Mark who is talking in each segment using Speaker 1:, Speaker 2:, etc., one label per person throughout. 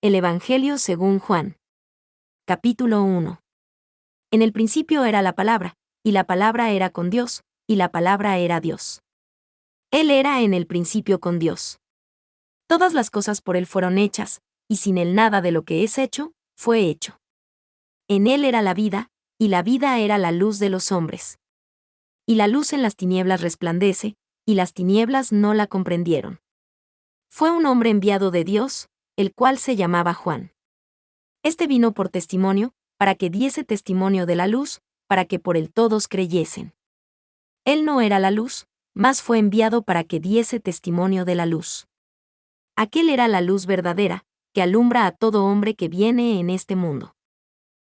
Speaker 1: El Evangelio según Juan. Capítulo 1. En el principio era la palabra, y la palabra era con Dios, y la palabra era Dios. Él era en el principio con Dios. Todas las cosas por él fueron hechas, y sin él nada de lo que es hecho, fue hecho. En él era la vida, y la vida era la luz de los hombres. Y la luz en las tinieblas resplandece, y las tinieblas no la comprendieron. Fue un hombre enviado de Dios, el cual se llamaba Juan. Este vino por testimonio, para que diese testimonio de la luz, para que por él todos creyesen. Él no era la luz, mas fue enviado para que diese testimonio de la luz. Aquel era la luz verdadera, que alumbra a todo hombre que viene en este mundo.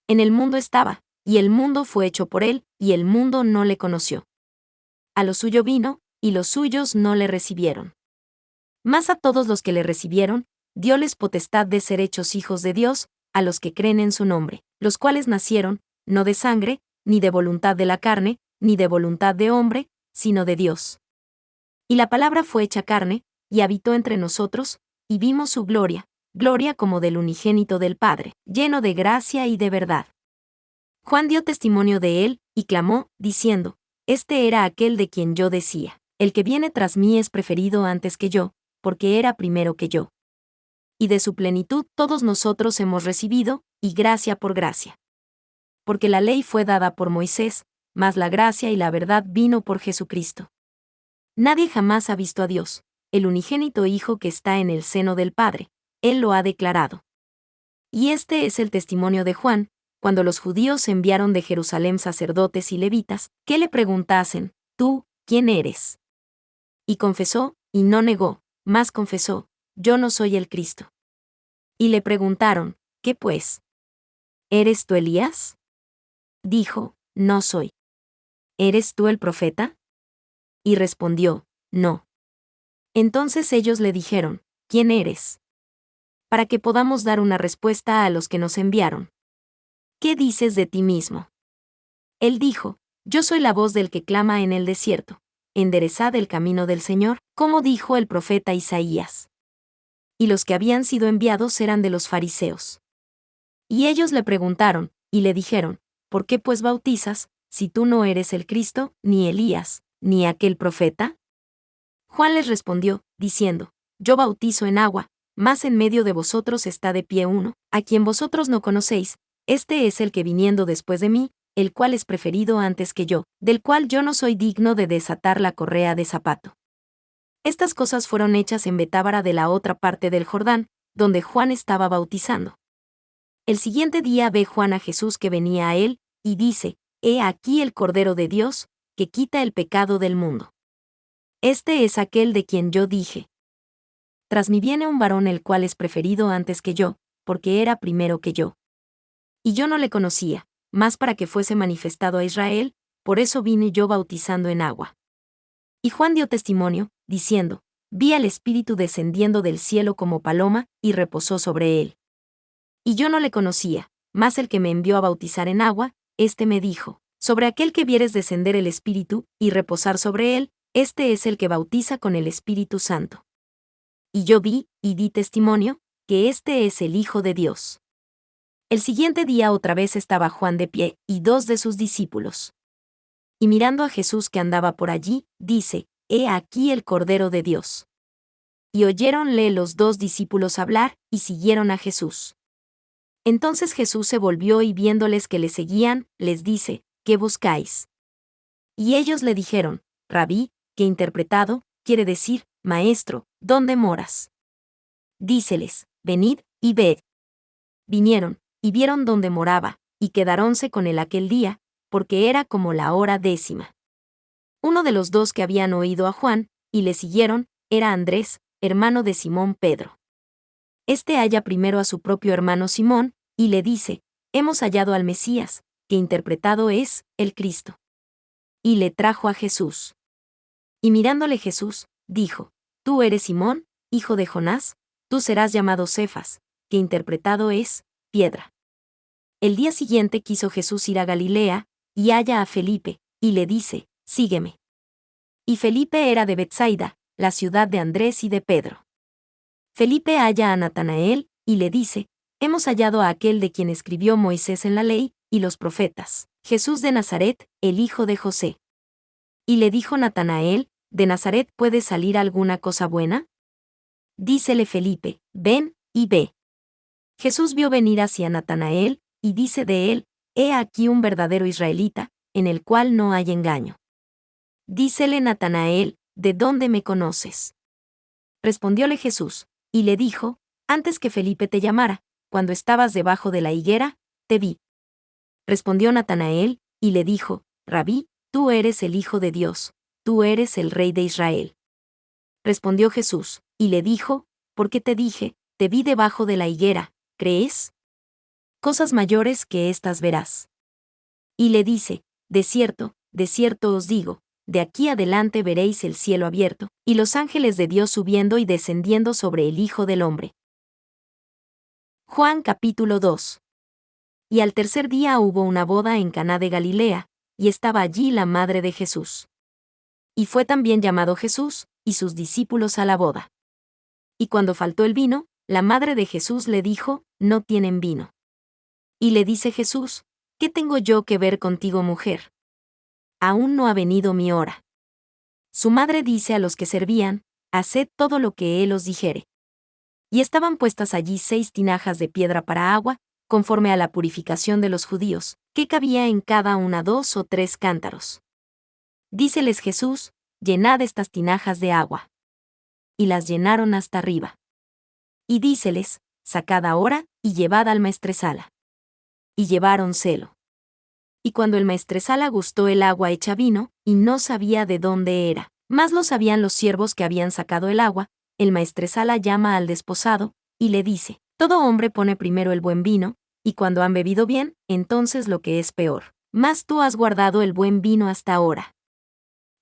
Speaker 1: En el mundo estaba, y el mundo fue hecho por él, y el mundo no le conoció. A lo suyo vino, y los suyos no le recibieron. Mas a todos los que le recibieron, dióles potestad de ser hechos hijos de Dios, a los que creen en su nombre, los cuales nacieron, no de sangre, ni de voluntad de la carne, ni de voluntad de hombre, sino de Dios. Y la palabra fue hecha carne, y habitó entre nosotros, y vimos su gloria, gloria como del unigénito del Padre, lleno de gracia y de verdad. Juan dio testimonio de él, y clamó, diciendo, Este era aquel de quien yo decía, el que viene tras mí es preferido antes que yo, porque era primero que yo. Y de su plenitud todos nosotros hemos recibido, y gracia por gracia. Porque la ley fue dada por Moisés, mas la gracia y la verdad vino por Jesucristo. Nadie jamás ha visto a Dios, el unigénito Hijo que está en el seno del Padre, Él lo ha declarado. Y este es el testimonio de Juan, cuando los judíos enviaron de Jerusalén sacerdotes y levitas, que le preguntasen, ¿tú, quién eres? Y confesó, y no negó, mas confesó, yo no soy el Cristo. Y le preguntaron, ¿qué pues? ¿Eres tú Elías? Dijo, no soy. ¿Eres tú el profeta? Y respondió, no. Entonces ellos le dijeron, ¿quién eres? Para que podamos dar una respuesta a los que nos enviaron. ¿Qué dices de ti mismo? Él dijo, yo soy la voz del que clama en el desierto, enderezad el camino del Señor, como dijo el profeta Isaías. Y los que habían sido enviados eran de los fariseos. Y ellos le preguntaron, y le dijeron, ¿por qué pues bautizas, si tú no eres el Cristo, ni Elías, ni aquel profeta? Juan les respondió, diciendo, yo bautizo en agua, mas en medio de vosotros está de pie uno, a quien vosotros no conocéis, este es el que viniendo después de mí, el cual es preferido antes que yo, del cual yo no soy digno de desatar la correa de zapato. Estas cosas fueron hechas en Betábara de la otra parte del Jordán, donde Juan estaba bautizando. El siguiente día ve Juan a Jesús que venía a él, y dice, He aquí el Cordero de Dios, que quita el pecado del mundo. Este es aquel de quien yo dije. Tras mí viene un varón el cual es preferido antes que yo, porque era primero que yo. Y yo no le conocía, mas para que fuese manifestado a Israel, por eso vine yo bautizando en agua. Y Juan dio testimonio, diciendo, Vi al Espíritu descendiendo del cielo como paloma, y reposó sobre él. Y yo no le conocía, mas el que me envió a bautizar en agua, este me dijo, sobre aquel que vieres descender el Espíritu, y reposar sobre él, este es el que bautiza con el Espíritu Santo. Y yo vi, y di testimonio, que este es el Hijo de Dios. El siguiente día otra vez estaba Juan de pie, y dos de sus discípulos. Y mirando a Jesús que andaba por allí, dice, He aquí el Cordero de Dios. Y oyéronle los dos discípulos hablar, y siguieron a Jesús. Entonces Jesús se volvió y viéndoles que le seguían, les dice, ¿qué buscáis? Y ellos le dijeron, Rabí, que interpretado, quiere decir, Maestro, ¿dónde moras? Díceles, venid, y ved. Vinieron, y vieron dónde moraba, y quedaronse con él aquel día, porque era como la hora 10. Uno de los dos que habían oído a Juan, y le siguieron, era Andrés, hermano de Simón Pedro. Este halla primero a su propio hermano Simón, y le dice, Hemos hallado al Mesías, que interpretado es, el Cristo. Y le trajo a Jesús. Y mirándole Jesús, dijo, Tú eres Simón, hijo de Jonás, tú serás llamado Cefas, que interpretado es, piedra. El día siguiente quiso Jesús ir a Galilea, y halla a Felipe, y le dice, Sígueme. Y Felipe era de Betsaida, la ciudad de Andrés y de Pedro. Felipe halla a Natanael, y le dice: Hemos hallado a aquel de quien escribió Moisés en la ley y los profetas, Jesús de Nazaret, el hijo de José. Y le dijo Natanael: ¿De Nazaret puede salir alguna cosa buena? Dícele Felipe: Ven y ve. Jesús vio venir hacia Natanael, y dice de él: He aquí un verdadero israelita, en el cual no hay engaño. Dícele Natanael: ¿De dónde me conoces? Respondióle Jesús, y le dijo: Antes que Felipe te llamara, cuando estabas debajo de la higuera, te vi. Respondió Natanael, y le dijo: Rabí, tú eres el Hijo de Dios, tú eres el Rey de Israel. Respondió Jesús, y le dijo: Porque te dije, te vi debajo de la higuera, ¿crees? Cosas mayores que estas verás. Y le dice: de cierto os digo, de aquí adelante veréis el cielo abierto, y los ángeles de Dios subiendo y descendiendo sobre el Hijo del Hombre. Juan capítulo 2. Y al tercer día hubo una boda en Caná de Galilea, y estaba allí la madre de Jesús. Y fue también llamado Jesús, y sus discípulos a la boda. Y cuando faltó el vino, la madre de Jesús le dijo: No tienen vino. Y le dice Jesús: ¿Qué tengo yo que ver contigo, mujer? Aún no ha venido mi hora. Su madre dice a los que servían: Haced todo lo que él os dijere. Y estaban puestas allí 6 tinajas de piedra para agua, conforme a la purificación de los judíos, que cabía en cada una 2 o 3 cántaros. Díceles Jesús: Llenad estas tinajas de agua. Y las llenaron hasta arriba. Y díceles: Sacad ahora, y llevad al maestresala. Y lleváronse-lo. Y cuando el maestresala gustó el agua hecha vino, y no sabía de dónde era, mas lo sabían los siervos que habían sacado el agua, el maestresala llama al desposado, y le dice: Todo hombre pone primero el buen vino, y cuando han bebido bien, entonces lo que es peor. Mas tú has guardado el buen vino hasta ahora.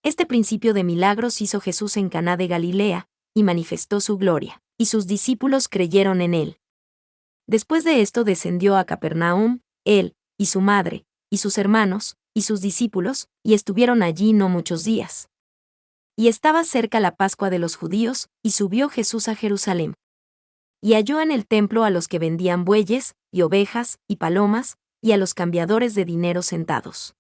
Speaker 1: Este principio de milagros hizo Jesús en Caná de Galilea, y manifestó su gloria, y sus discípulos creyeron en él. Después de esto descendió a Capernaum, él, y su madre, y sus hermanos, y sus discípulos, y estuvieron allí no muchos días. Y estaba cerca la Pascua de los judíos, y subió Jesús a Jerusalén. Y halló en el templo a los que vendían bueyes, y ovejas, y palomas, y a los cambiadores de dinero sentados.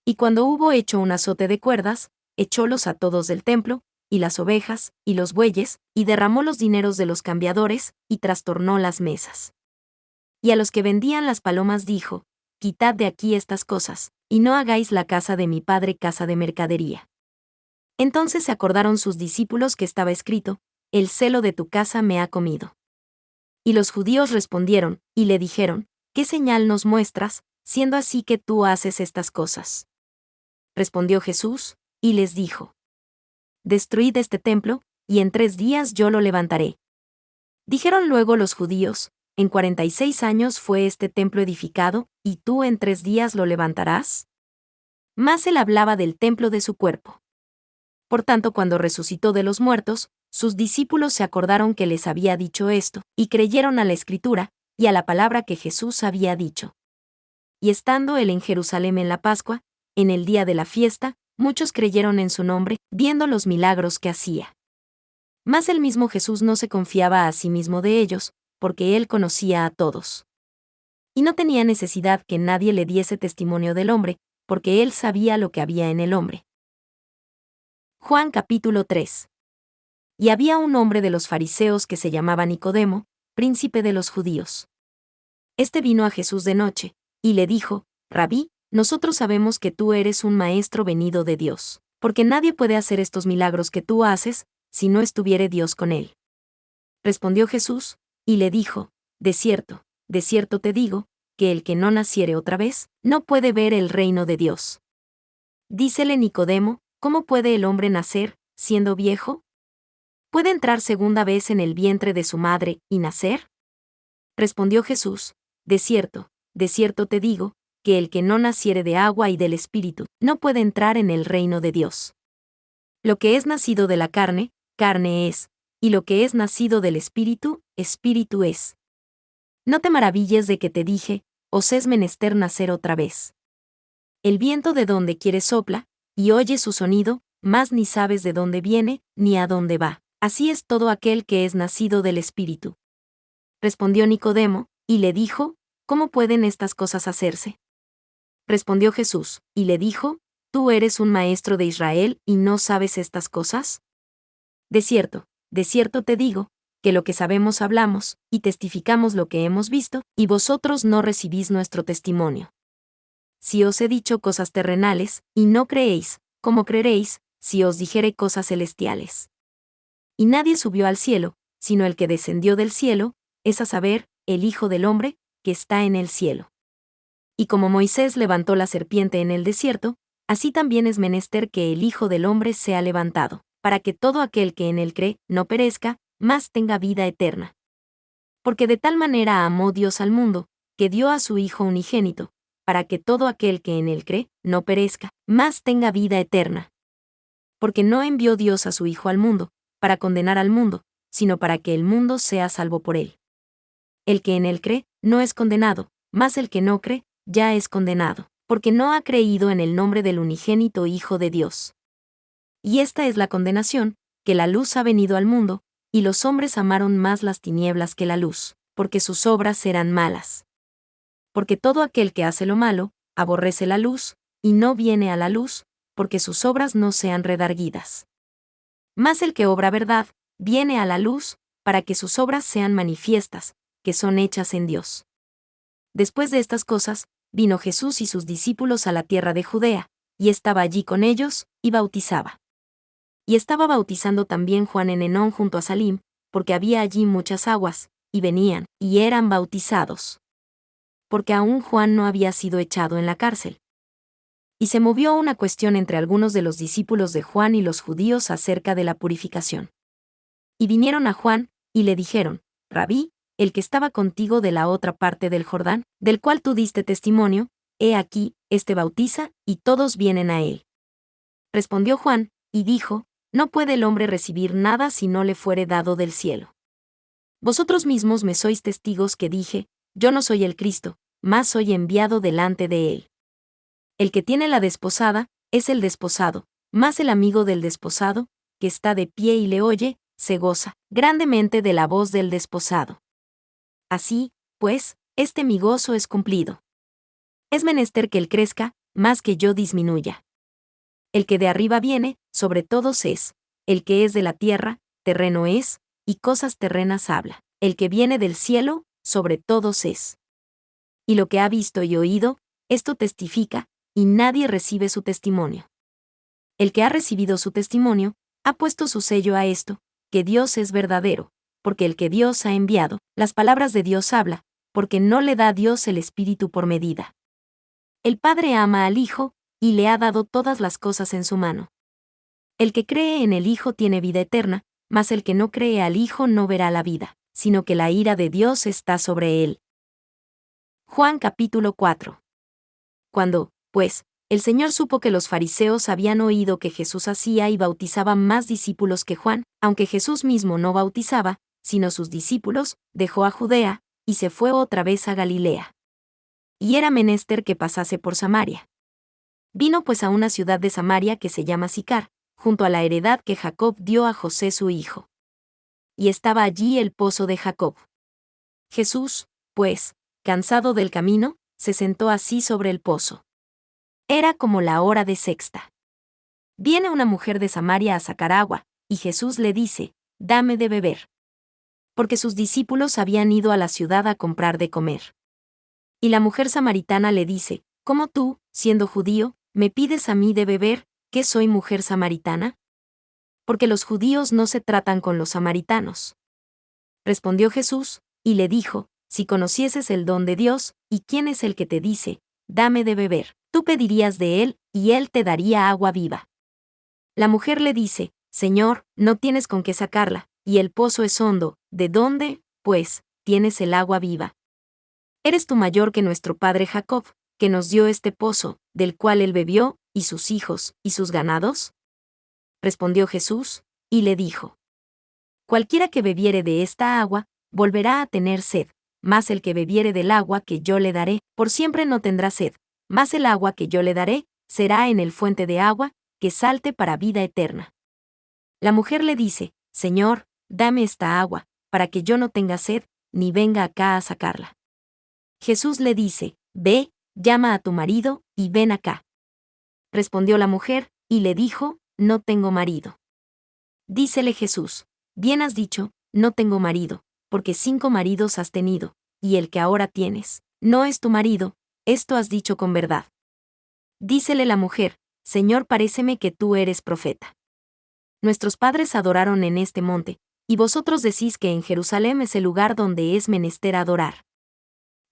Speaker 1: Y cuando hubo hecho un azote de cuerdas, echólos a todos del templo, y las ovejas, y los bueyes, y derramó los dineros de los cambiadores, y trastornó las mesas. Y a los que vendían las palomas dijo: Quitad de aquí estas cosas, y no hagáis la casa de mi padre casa de mercadería. Entonces se acordaron sus discípulos que estaba escrito: El celo de tu casa me ha comido. Y los judíos respondieron, y le dijeron: ¿Qué señal nos muestras, siendo así que tú haces estas cosas? Respondió Jesús, y les dijo: Destruid este templo, y en 3 días yo lo levantaré. Dijeron luego los judíos: En 46 años fue este templo edificado, ¿y tú en 3 días lo levantarás? Mas él hablaba del templo de su cuerpo. Por tanto, cuando resucitó de los muertos, sus discípulos se acordaron que les había dicho esto, y creyeron a la Escritura, y a la palabra que Jesús había dicho. Y estando él en Jerusalén en la Pascua, en el día de la fiesta, muchos creyeron en su nombre, viendo los milagros que hacía. Mas el mismo Jesús no se confiaba a sí mismo de ellos, porque él conocía a todos. Y no tenía necesidad que nadie le diese testimonio del hombre, porque él sabía lo que había en el hombre. Juan capítulo 3. Y había un hombre de los fariseos que se llamaba Nicodemo, príncipe de los judíos. Este vino a Jesús de noche, y le dijo: Rabí, nosotros sabemos que tú eres un maestro venido de Dios, porque nadie puede hacer estos milagros que tú haces, si no estuviere Dios con él. Respondió Jesús, y le dijo: de cierto te digo, que el que no naciere otra vez, no puede ver el reino de Dios. Dícele Nicodemo: ¿Cómo puede el hombre nacer, siendo viejo? ¿Puede entrar segunda vez en el vientre de su madre, y nacer? Respondió Jesús: de cierto te digo, que el que no naciere de agua y del Espíritu, no puede entrar en el reino de Dios. Lo que es nacido de la carne, carne es, y lo que es nacido del Espíritu, Espíritu es. No te maravilles de que te dije: os es menester nacer otra vez. El viento de donde quiere sopla, y oyes su sonido, mas ni sabes de dónde viene, ni a dónde va. Así es todo aquel que es nacido del Espíritu. Respondió Nicodemo, y le dijo, ¿cómo pueden estas cosas hacerse? Respondió Jesús, y le dijo, ¿tú eres un maestro de Israel y no sabes estas cosas? De cierto te digo, que lo que sabemos hablamos, y testificamos lo que hemos visto, y vosotros no recibís nuestro testimonio. Si os he dicho cosas terrenales, y no creéis, ¿cómo creeréis, si os dijere cosas celestiales? Y nadie subió al cielo, sino el que descendió del cielo, es a saber, el Hijo del Hombre, que está en el cielo. Y como Moisés levantó la serpiente en el desierto, así también es menester que el Hijo del Hombre sea levantado, para que todo aquel que en él cree no perezca, mas tenga vida eterna. Porque de tal manera amó Dios al mundo, que dio a su Hijo unigénito, para que todo aquel que en él cree no perezca, mas tenga vida eterna. Porque no envió Dios a su Hijo al mundo, para condenar al mundo, sino para que el mundo sea salvo por él. El que en él cree, no es condenado, mas el que no cree, ya es condenado, porque no ha creído en el nombre del unigénito Hijo de Dios. Y esta es la condenación, que la luz ha venido al mundo, y los hombres amaron más las tinieblas que la luz, porque sus obras eran malas. Porque todo aquel que hace lo malo, aborrece la luz, y no viene a la luz, porque sus obras no sean redarguidas. Mas el que obra verdad, viene a la luz, para que sus obras sean manifiestas, que son hechas en Dios. Después de estas cosas, vino Jesús y sus discípulos a la tierra de Judea, y estaba allí con ellos, y bautizaba. Y estaba bautizando también Juan en Enón junto a Salim, porque había allí muchas aguas, y venían, y eran bautizados. Porque aún Juan no había sido echado en la cárcel. Y se movió una cuestión entre algunos de los discípulos de Juan y los judíos acerca de la purificación. Y vinieron a Juan, y le dijeron, Rabí, el que estaba contigo de la otra parte del Jordán, del cual tú diste testimonio, he aquí, este bautiza, y todos vienen a él. Respondió Juan, y dijo, no puede el hombre recibir nada si no le fuere dado del cielo. Vosotros mismos me sois testigos que dije, yo no soy el Cristo, mas soy enviado delante de él. El que tiene la desposada, es el desposado, mas el amigo del desposado, que está de pie y le oye, se goza grandemente de la voz del desposado. Así, pues, mi gozo es cumplido. Es menester que él crezca, más que yo disminuya. El que de arriba viene, sobre todos es, el que es de la tierra, terreno es, y cosas terrenas habla. El que viene del cielo, sobre todos es. Y lo que ha visto y oído, esto testifica, y nadie recibe su testimonio. El que ha recibido su testimonio, ha puesto su sello a esto, que Dios es verdadero, porque el que Dios ha enviado, las palabras de Dios habla, porque no le da a Dios el Espíritu por medida. El Padre ama al Hijo, y le ha dado todas las cosas en su mano. El que cree en el Hijo tiene vida eterna, mas el que no cree al Hijo no verá la vida, sino que la ira de Dios está sobre él. Juan capítulo 4. Cuando, pues, el Señor supo que los fariseos habían oído que Jesús hacía y bautizaba más discípulos que Juan, aunque Jesús mismo no bautizaba, sino sus discípulos, dejó a Judea, y se fue otra vez a Galilea. Y era menester que pasase por Samaria. Vino pues a una ciudad de Samaria que se llama Sicar, junto a la heredad que Jacob dio a José su hijo. Y estaba allí el pozo de Jacob. Jesús, pues, cansado del camino, se sentó así sobre el pozo. Era como la hora de sexta. Viene una mujer de Samaria a sacar agua, y Jesús le dice, dame de beber. Porque sus discípulos habían ido a la ciudad a comprar de comer. Y la mujer samaritana le dice, ¿cómo tú, siendo judío, me pides a mí de beber, que soy mujer samaritana? Porque los judíos no se tratan con los samaritanos. Respondió Jesús, y le dijo, si conocieses el don de Dios, y quién es el que te dice, dame de beber, tú pedirías de él, y él te daría agua viva. La mujer le dice, Señor, no tienes con qué sacarla, y el pozo es hondo, ¿de dónde, pues, tienes el agua viva? ¿Eres tú mayor que nuestro padre Jacob, que nos dio este pozo, del cual él bebió, y sus hijos, y sus ganados? Respondió Jesús, y le dijo, cualquiera que bebiere de esta agua, volverá a tener sed, mas el que bebiere del agua que yo le daré, por siempre no tendrá sed, mas el agua que yo le daré, será en él fuente de agua, que salte para vida eterna. La mujer le dice, Señor, dame esta agua, para que yo no tenga sed, ni venga acá a sacarla. Jesús le dice, ve, llama a tu marido, y ven acá. Respondió la mujer, y le dijo, no tengo marido. Dícele Jesús, bien has dicho, no tengo marido, porque 5 maridos has tenido, y el que ahora tienes, no es tu marido, esto has dicho con verdad. Dícele la mujer, Señor, paréceme que tú eres profeta. Nuestros padres adoraron en este monte, y vosotros decís que en Jerusalén es el lugar donde es menester adorar.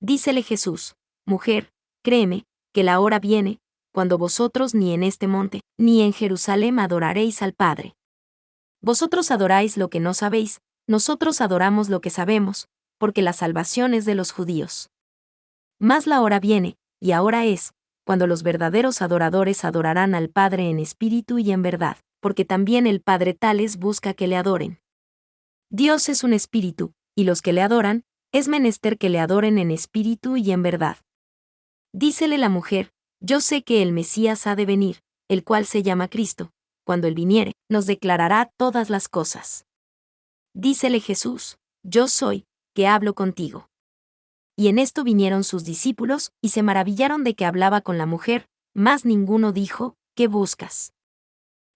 Speaker 1: Dícele Jesús, mujer, créeme, que la hora viene, cuando vosotros ni en este monte, ni en Jerusalén adoraréis al Padre. Vosotros adoráis lo que no sabéis, nosotros adoramos lo que sabemos, porque la salvación es de los judíos. Mas la hora viene, y ahora es, cuando los verdaderos adoradores adorarán al Padre en espíritu y en verdad, porque también el Padre tales busca que le adoren. Dios es un espíritu, y los que le adoran, es menester que le adoren en espíritu y en verdad. Dícele la mujer, yo sé que el Mesías ha de venir, el cual se llama Cristo, cuando él viniere, nos declarará todas las cosas. Dícele Jesús, yo soy, que hablo contigo. Y en esto vinieron sus discípulos, y se maravillaron de que hablaba con la mujer, mas ninguno dijo, ¿qué buscas?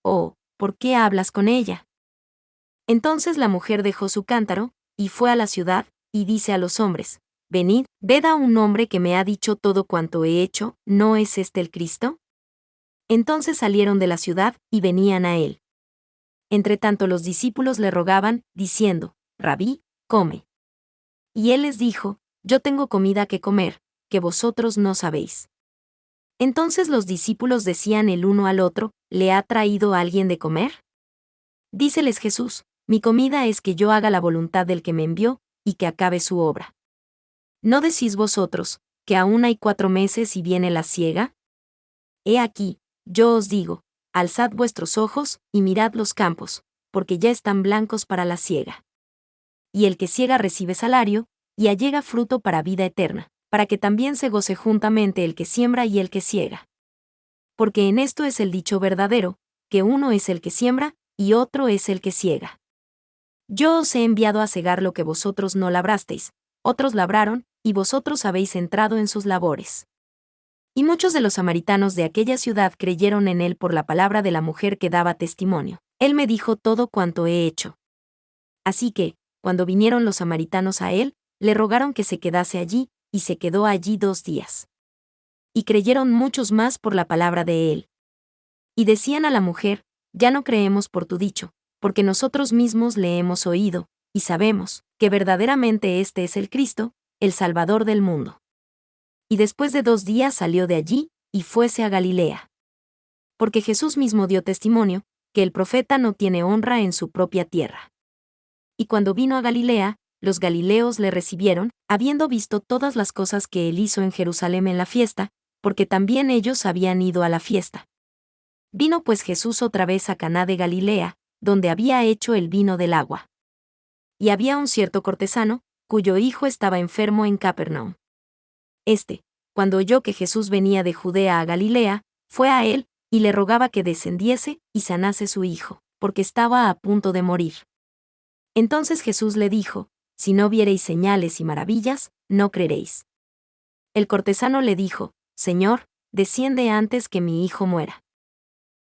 Speaker 1: O, ¿por qué hablas con ella? Entonces la mujer dejó su cántaro, y fue a la ciudad, y dice a los hombres, venid, ved a un hombre que me ha dicho todo cuanto he hecho, ¿no es este el Cristo? Entonces salieron de la ciudad, y venían a él. Entretanto los discípulos le rogaban, diciendo, Rabí, come. Y él les dijo, yo tengo comida que comer, que vosotros no sabéis. Entonces los discípulos decían el uno al otro, ¿le ha traído alguien de comer? Díceles Jesús, mi comida es que yo haga la voluntad del que me envió, y que acabe su obra. ¿No decís vosotros, que aún hay 4 meses y viene la siega? He aquí, yo os digo, alzad vuestros ojos, y mirad los campos, porque ya están blancos para la siega. Y el que siega recibe salario, y allega fruto para vida eterna, para que también se goce juntamente el que siembra y el que siega. Porque en esto es el dicho verdadero, que uno es el que siembra, y otro es el que siega. Yo os he enviado a segar lo que vosotros no labrasteis, otros labraron, y vosotros habéis entrado en sus labores. Y muchos de los samaritanos de aquella ciudad creyeron en él por la palabra de la mujer que daba testimonio. Él me dijo todo cuanto he hecho. Así que, cuando vinieron los samaritanos a él, le rogaron que se quedase allí, y se quedó allí 2 días. Y creyeron muchos más por la palabra de él. Y decían a la mujer, ya no creemos por tu dicho, porque nosotros mismos le hemos oído, y sabemos, que verdaderamente este es el Cristo, el Salvador del mundo. Y después de 2 días salió de allí, y fuese a Galilea. Porque Jesús mismo dio testimonio, que el profeta no tiene honra en su propia tierra. Y cuando vino a Galilea, los galileos le recibieron, habiendo visto todas las cosas que él hizo en Jerusalén en la fiesta, porque también ellos habían ido a la fiesta. Vino pues Jesús otra vez a Caná de Galilea, donde había hecho el vino del agua. Y había un cierto cortesano, cuyo hijo estaba enfermo en Capernaum. Cuando oyó que Jesús venía de Judea a Galilea, fue a él, y le rogaba que descendiese y sanase su hijo, porque estaba a punto de morir. Entonces Jesús le dijo, si no viereis señales y maravillas, no creeréis. El cortesano le dijo, Señor, desciende antes que mi hijo muera.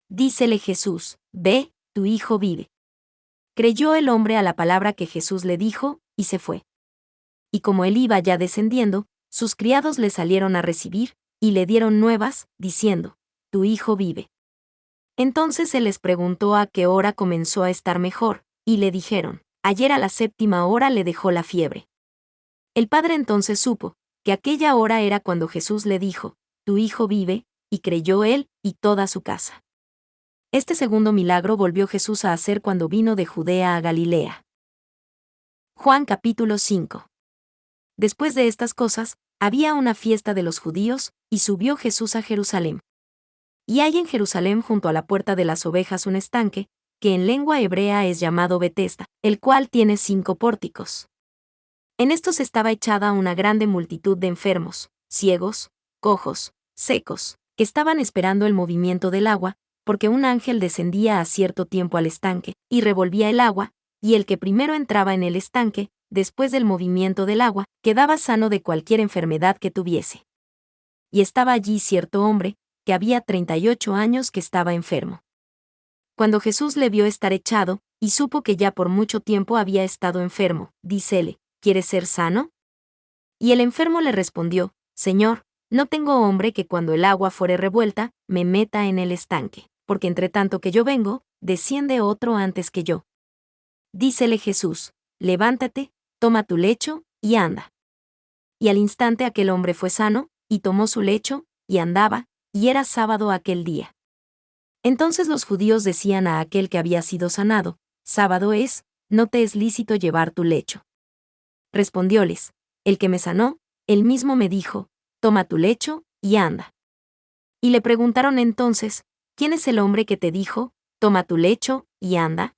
Speaker 1: Dícele Jesús, ve, tu hijo vive. Creyó el hombre a la palabra que Jesús le dijo, y se fue. Y como él iba ya descendiendo, sus criados le salieron a recibir, y le dieron nuevas, diciendo, tu hijo vive. Entonces él les preguntó a qué hora comenzó a estar mejor, y le dijeron, ayer a la 7ª hora le dejó la fiebre. El padre entonces supo, que aquella hora era cuando Jesús le dijo, tu hijo vive, y creyó él, y toda su casa. Este segundo milagro volvió Jesús a hacer cuando vino de Judea a Galilea. Juan capítulo 5. Después de estas cosas, había una fiesta de los judíos, y subió Jesús a Jerusalén. Y hay en Jerusalén junto a la puerta de las ovejas un estanque, que en lengua hebrea es llamado Betesda, el cual tiene 5 pórticos. En estos estaba echada una grande multitud de enfermos, ciegos, cojos, secos, que estaban esperando el movimiento del agua, porque un ángel descendía a cierto tiempo al estanque, y revolvía el agua, y el que primero entraba en el estanque, después del movimiento del agua, quedaba sano de cualquier enfermedad que tuviese. Y estaba allí cierto hombre, que había 38 años que estaba enfermo. Cuando Jesús le vio estar echado, y supo que ya por mucho tiempo había estado enfermo, dícele, ¿quieres ser sano? Y el enfermo le respondió, Señor, no tengo hombre que cuando el agua fuere revuelta, me meta en el estanque, porque entre tanto que yo vengo, desciende otro antes que yo. Dícele Jesús, levántate, toma tu lecho, y anda. Y al instante aquel hombre fue sano, y tomó su lecho, y andaba, y era sábado aquel día. Entonces los judíos decían a aquel que había sido sanado, sábado es, no te es lícito llevar tu lecho. Respondióles, el que me sanó, él mismo me dijo, toma tu lecho, y anda. Y le preguntaron entonces, ¿quién es el hombre que te dijo, toma tu lecho, y anda?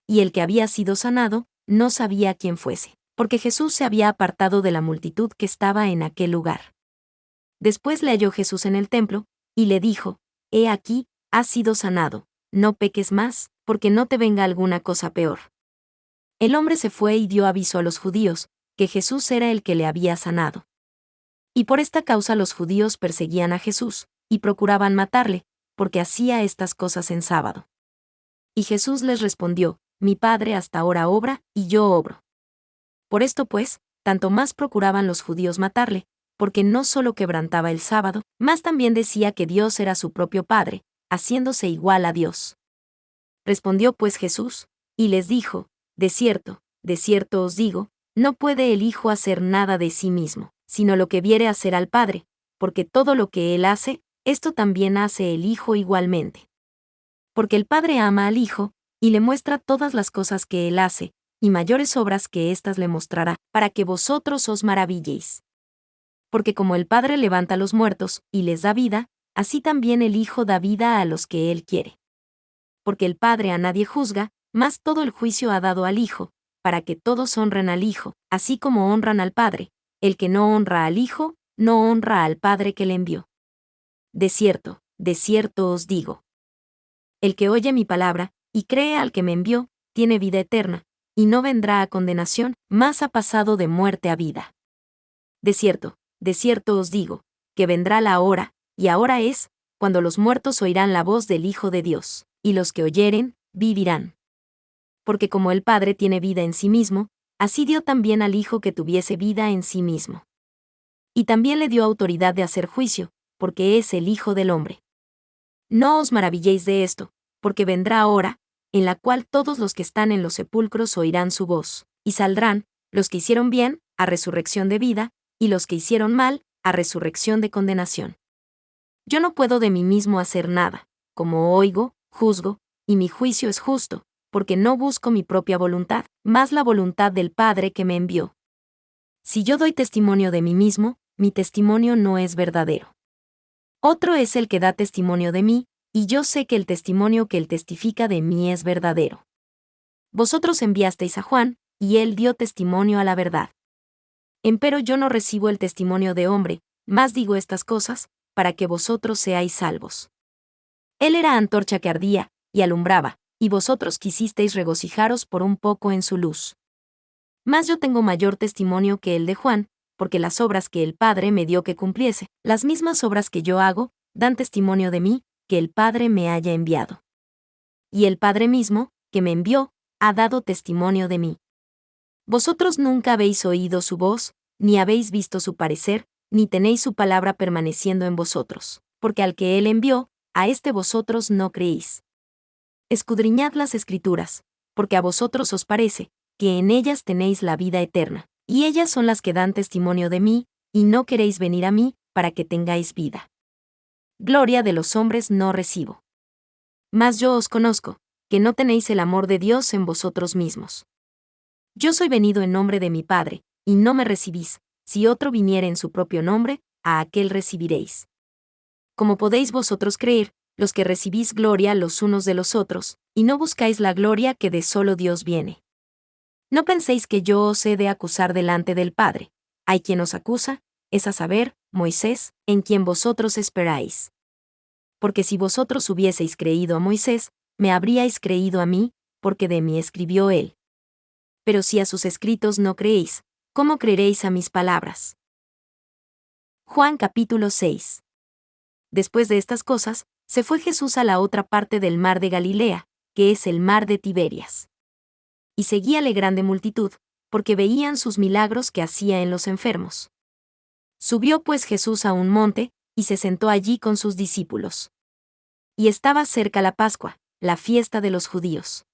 Speaker 1: Y el que había sido sanado, no sabía quién fuese, porque Jesús se había apartado de la multitud que estaba en aquel lugar. Después le halló Jesús en el templo, y le dijo, he aquí, has sido sanado, no peques más, porque no te venga alguna cosa peor. El hombre se fue y dio aviso a los judíos, que Jesús era el que le había sanado. Y por esta causa los judíos perseguían a Jesús, y procuraban matarle, porque hacía estas cosas en sábado. Y Jesús les respondió, mi Padre hasta ahora obra, y yo obro. Por esto pues, tanto más procuraban los judíos matarle, porque no solo quebrantaba el sábado, mas también decía que Dios era su propio Padre, haciéndose igual a Dios. Respondió pues Jesús, y les dijo, de cierto os digo, no puede el Hijo hacer nada de sí mismo, sino lo que viere hacer al Padre, porque todo lo que Él hace, esto también hace el Hijo igualmente. Porque el Padre ama al Hijo, y le muestra todas las cosas que Él hace, y mayores obras que éstas le mostrará, para que vosotros os maravilléis. Porque como el Padre levanta a los muertos, y les da vida, así también el Hijo da vida a los que Él quiere. Porque el Padre a nadie juzga, mas todo el juicio ha dado al Hijo, para que todos honren al Hijo, así como honran al Padre. El que no honra al Hijo, no honra al Padre que le envió. De cierto os digo. El que oye mi palabra, y cree al que me envió, tiene vida eterna, y no vendrá a condenación, mas ha pasado de muerte a vida. De cierto os digo, que vendrá la hora, y ahora es, cuando los muertos oirán la voz del Hijo de Dios, y los que oyeren, vivirán. Porque como el Padre tiene vida en sí mismo, así dio también al Hijo que tuviese vida en sí mismo. Y también le dio autoridad de hacer juicio, porque es el Hijo del Hombre. No os maravilléis de esto, porque vendrá hora, en la cual todos los que están en los sepulcros oirán su voz, y saldrán, los que hicieron bien, a resurrección de vida, y los que hicieron mal, a resurrección de condenación. Yo no puedo de mí mismo hacer nada, como oigo, juzgo, y mi juicio es justo, porque no busco mi propia voluntad, mas la voluntad del Padre que me envió. Si yo doy testimonio de mí mismo, mi testimonio no es verdadero. Otro es el que da testimonio de mí, y yo sé que el testimonio que él testifica de mí es verdadero. Vosotros enviasteis a Juan, y él dio testimonio a la verdad. Empero yo no recibo el testimonio de hombre, mas digo estas cosas, para que vosotros seáis salvos. Él era antorcha que ardía, y alumbraba, y vosotros quisisteis regocijaros por un poco en su luz. Mas yo tengo mayor testimonio que el de Juan, porque las obras que el Padre me dio que cumpliese, las mismas obras que yo hago, dan testimonio de mí, que el Padre me haya enviado. Y el Padre mismo, que me envió, ha dado testimonio de mí. Vosotros nunca habéis oído su voz, ni habéis visto su parecer, ni tenéis su palabra permaneciendo en vosotros, porque al que él envió, a éste vosotros no creéis. Escudriñad las Escrituras, porque a vosotros os parece, que en ellas tenéis la vida eterna, y ellas son las que dan testimonio de mí, y no queréis venir a mí, para que tengáis vida. Gloria de los hombres no recibo. Mas yo os conozco, que no tenéis el amor de Dios en vosotros mismos. Yo soy venido en nombre de mi Padre, y no me recibís, si otro viniere en su propio nombre, a aquel recibiréis. Como podéis vosotros creer, los que recibís gloria los unos de los otros, y no buscáis la gloria que de solo Dios viene. No penséis que yo os he de acusar delante del Padre. Hay quien os acusa, es a saber, Moisés, en quien vosotros esperáis. Porque si vosotros hubieseis creído a Moisés, me habríais creído a mí, porque de mí escribió él. pero si a sus escritos no creéis, ¿cómo creeréis a mis palabras? Juan capítulo 6. Después de estas cosas, se fue Jesús a la otra parte del mar de Galilea, que es el mar de Tiberias. Y seguíale grande multitud, porque veían sus milagros que hacía en los enfermos. Subió pues Jesús a un monte, y se sentó allí con sus discípulos. Y estaba cerca la Pascua, la fiesta de los judíos.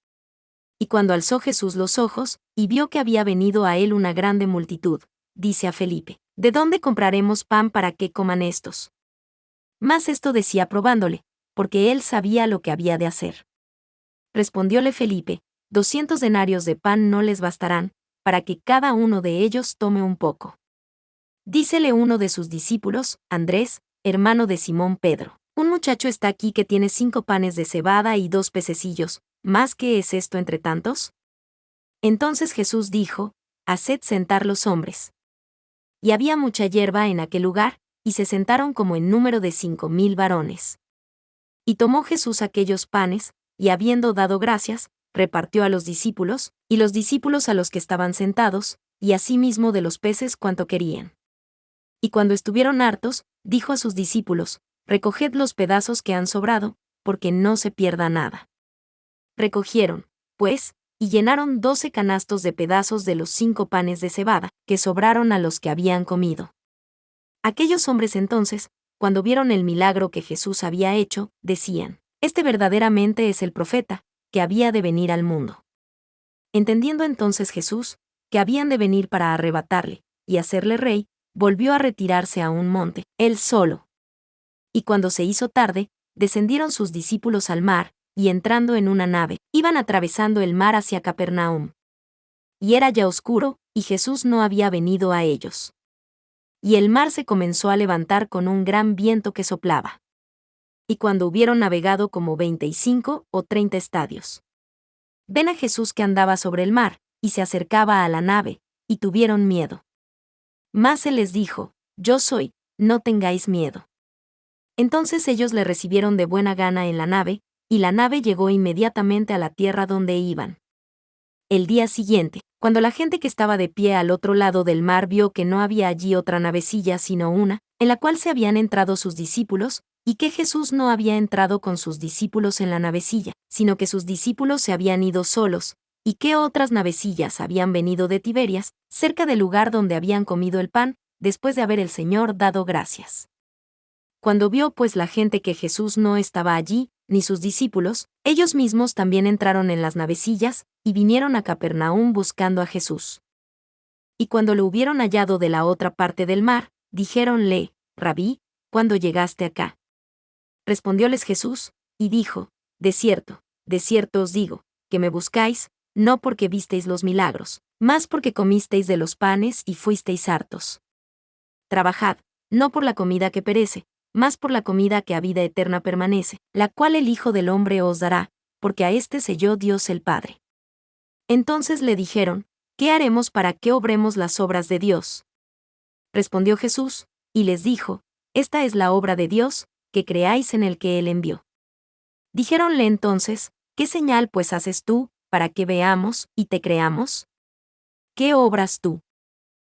Speaker 1: Y cuando alzó Jesús los ojos, y vio que había venido a él una grande multitud, dice a Felipe: ¿De dónde compraremos pan para que coman estos? Mas esto decía probándole, porque él sabía lo que había de hacer. Respondióle Felipe: 200 denarios de pan no les bastarán, para que cada uno de ellos tome un poco. Dícele uno de sus discípulos, Andrés, hermano de Simón Pedro: un muchacho está aquí que tiene 5 panes de cebada y 2 pececillos, ¿más qué es esto entre tantos? Entonces Jesús dijo: haced sentar los hombres. Y había mucha hierba en aquel lugar, y se sentaron como en número de 5,000 varones. Y tomó Jesús aquellos panes, y habiendo dado gracias, repartió a los discípulos, y los discípulos a los que estaban sentados, y asimismo de los peces cuanto querían. Y cuando estuvieron hartos, dijo a sus discípulos: recoged los pedazos que han sobrado, porque no se pierda nada. Recogieron, pues, y llenaron 12 canastos de pedazos de los 5 panes de cebada, que sobraron a los que habían comido. Aquellos hombres entonces, cuando vieron el milagro que Jesús había hecho, decían: este verdaderamente es el profeta, que había de venir al mundo. Entendiendo entonces Jesús, que habían de venir para arrebatarle, y hacerle rey, volvió a retirarse a un monte, él solo. Y cuando se hizo tarde, descendieron sus discípulos al mar, y entrando en una nave, iban atravesando el mar hacia Capernaum. Y era ya oscuro, y Jesús no había venido a ellos. Y el mar se comenzó a levantar con un gran viento que soplaba. Y cuando hubieron navegado como 25 o 30 estadios, ven a Jesús que andaba sobre el mar, y se acercaba a la nave, y tuvieron miedo. Mas él les dijo: yo soy, no tengáis miedo. Entonces ellos le recibieron de buena gana en la nave, y la nave llegó inmediatamente a la tierra donde iban. El día siguiente, cuando la gente que estaba de pie al otro lado del mar vio que no había allí otra navecilla sino una, en la cual se habían entrado sus discípulos, y que Jesús no había entrado con sus discípulos en la navecilla, sino que sus discípulos se habían ido solos, y que otras navecillas habían venido de Tiberias, cerca del lugar donde habían comido el pan, después de haber el Señor dado gracias. Cuando vio pues la gente que Jesús no estaba allí, ni sus discípulos, ellos mismos también entraron en las navecillas, y vinieron a Capernaum buscando a Jesús. Y cuando lo hubieron hallado de la otra parte del mar, dijéronle: Rabí, ¿cuándo llegaste acá? Respondióles Jesús, y dijo: de cierto os digo, que me buscáis, no porque visteis los milagros, mas porque comisteis de los panes y fuisteis hartos. Trabajad, no por la comida que perece, mas por la comida que a vida eterna permanece, la cual el Hijo del Hombre os dará, porque a éste selló Dios el Padre. Entonces le dijeron: ¿qué haremos para que obremos las obras de Dios? Respondió Jesús, y les dijo: esta es la obra de Dios, que creáis en el que él envió. Dijéronle entonces: ¿qué señal pues haces tú, para que veamos y te creamos? ¿Qué obras tú?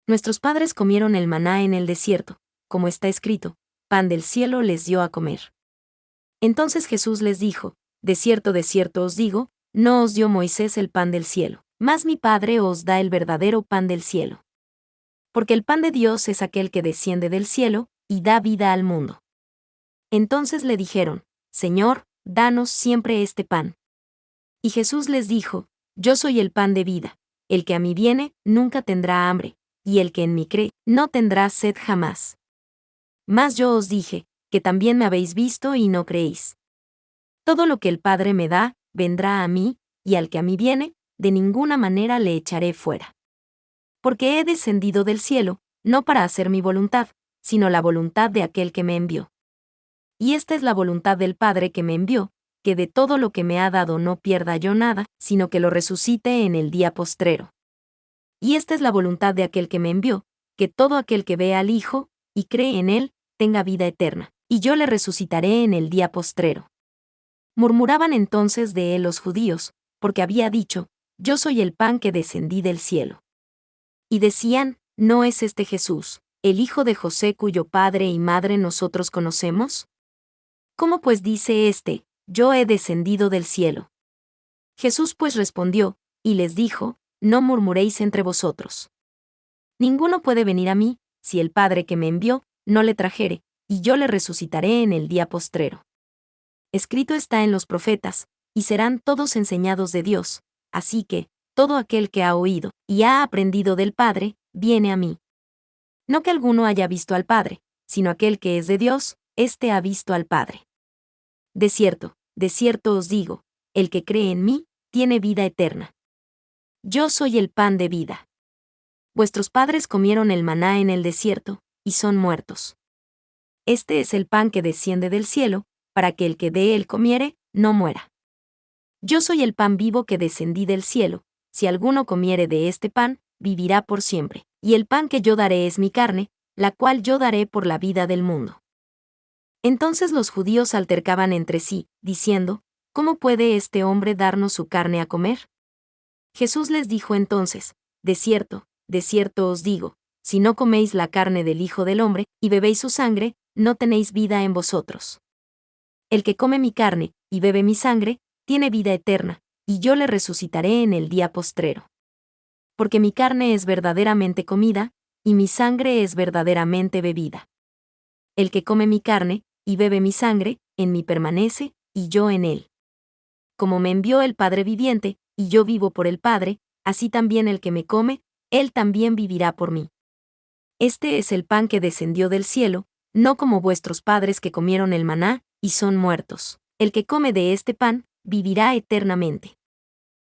Speaker 1: Nuestros padres comieron el maná en el desierto, como está escrito: pan del cielo les dio a comer. Entonces Jesús les dijo: de cierto os digo, no os dio Moisés el pan del cielo, mas mi Padre os da el verdadero pan del cielo. Porque el pan de Dios es aquel que desciende del cielo, y da vida al mundo. Entonces le dijeron: Señor, danos siempre este pan. Y Jesús les dijo: yo soy el pan de vida, el que a mí viene, nunca tendrá hambre, y el que en mí cree, no tendrá sed jamás. Mas yo os dije, que también me habéis visto y no creéis. Todo lo que el Padre me da, vendrá a mí, y al que a mí viene, de ninguna manera le echaré fuera. Porque he descendido del cielo, no para hacer mi voluntad, sino la voluntad de aquel que me envió. Y esta es la voluntad del Padre que me envió, que de todo lo que me ha dado no pierda yo nada, sino que lo resucite en el día postrero. Y esta es la voluntad de aquel que me envió, que todo aquel que vea al Hijo, y cree en él, tenga vida eterna, y yo le resucitaré en el día postrero. Murmuraban entonces de él los judíos, porque había dicho: yo soy el pan que descendí del cielo. Y decían, ¿no es este Jesús, el hijo de José cuyo padre y madre nosotros conocemos? ¿Cómo pues dice éste, yo he descendido del cielo? Jesús pues respondió, y les dijo, no murmuréis entre vosotros. Ninguno puede venir a mí, si el Padre que me envió, no le trajere, y yo le resucitaré en el día postrero. Escrito está en los profetas, y serán todos enseñados de Dios, así que, todo aquel que ha oído, y ha aprendido del Padre, viene a mí. No que alguno haya visto al Padre, sino aquel que es de Dios, éste ha visto al Padre. De cierto os digo, el que cree en mí, tiene vida eterna. Yo soy el pan de vida. Vuestros padres comieron el maná en el desierto, y son muertos. Este es el pan que desciende del cielo, para que el que de él comiere, no muera. Yo soy el pan vivo que descendí del cielo, si alguno comiere de este pan, vivirá por siempre, y el pan que yo daré es mi carne, la cual yo daré por la vida del mundo. Entonces los judíos altercaban entre sí, diciendo, ¿cómo puede este hombre darnos su carne a comer? Jesús les dijo entonces, de cierto os digo, si no coméis la carne del Hijo del Hombre, y bebéis su sangre, no tenéis vida en vosotros. El que come mi carne, y bebe mi sangre, tiene vida eterna, y yo le resucitaré en el día postrero. Porque mi carne es verdaderamente comida, y mi sangre es verdaderamente bebida. El que come mi carne, y bebe mi sangre, en mí permanece, y yo en él. Como me envió el Padre viviente, y yo vivo por el Padre, así también el que me come, él también vivirá por mí. Este es el pan que descendió del cielo, no como vuestros padres que comieron el maná, y son muertos. El que come de este pan, vivirá eternamente.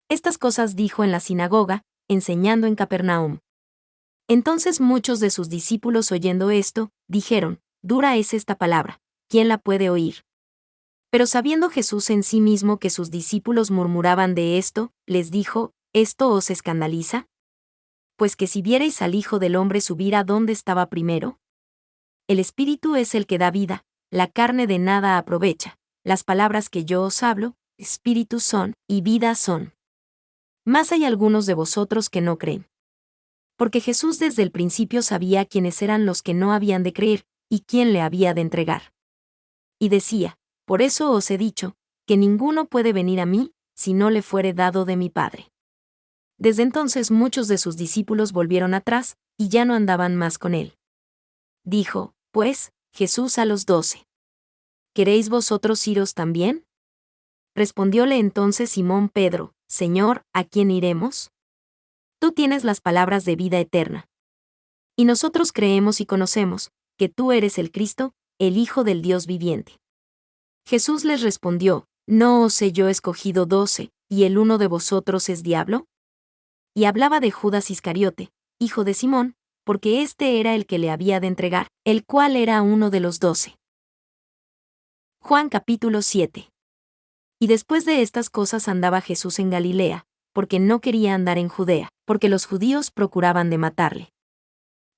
Speaker 1: Estas cosas dijo en la sinagoga, enseñando en Capernaum. Entonces muchos de sus discípulos oyendo esto, dijeron, dura es esta palabra, ¿quién la puede oír? Pero sabiendo Jesús en sí mismo que sus discípulos murmuraban de esto, les dijo, ¿esto os escandaliza? Pues que si vierais al Hijo del Hombre subir a donde estaba primero. El Espíritu es el que da vida, la carne de nada aprovecha, las palabras que yo os hablo, Espíritu son, y vida son. Mas hay algunos de vosotros que no creen. Porque Jesús desde el principio sabía quiénes eran los que no habían de creer, y quién le había de entregar. Y decía, por eso os he dicho, que ninguno puede venir a mí, si no le fuere dado de mi Padre. Desde entonces muchos de sus discípulos volvieron atrás, y ya no andaban más con él. Dijo, pues, Jesús a los 12. ¿Queréis vosotros iros también? Respondióle entonces Simón Pedro, Señor, ¿a quién iremos? Tú tienes las palabras de vida eterna. Y nosotros creemos y conocemos, que tú eres el Cristo, el Hijo del Dios viviente. Jesús les respondió, ¿no os he yo escogido 12, y el uno de vosotros es diablo? Y hablaba de Judas Iscariote, hijo de Simón, porque éste era el que le había de entregar, el cual era uno de los 12. Juan capítulo 7. Y después de estas cosas andaba Jesús en Galilea, porque no quería andar en Judea, porque los judíos procuraban de matarle.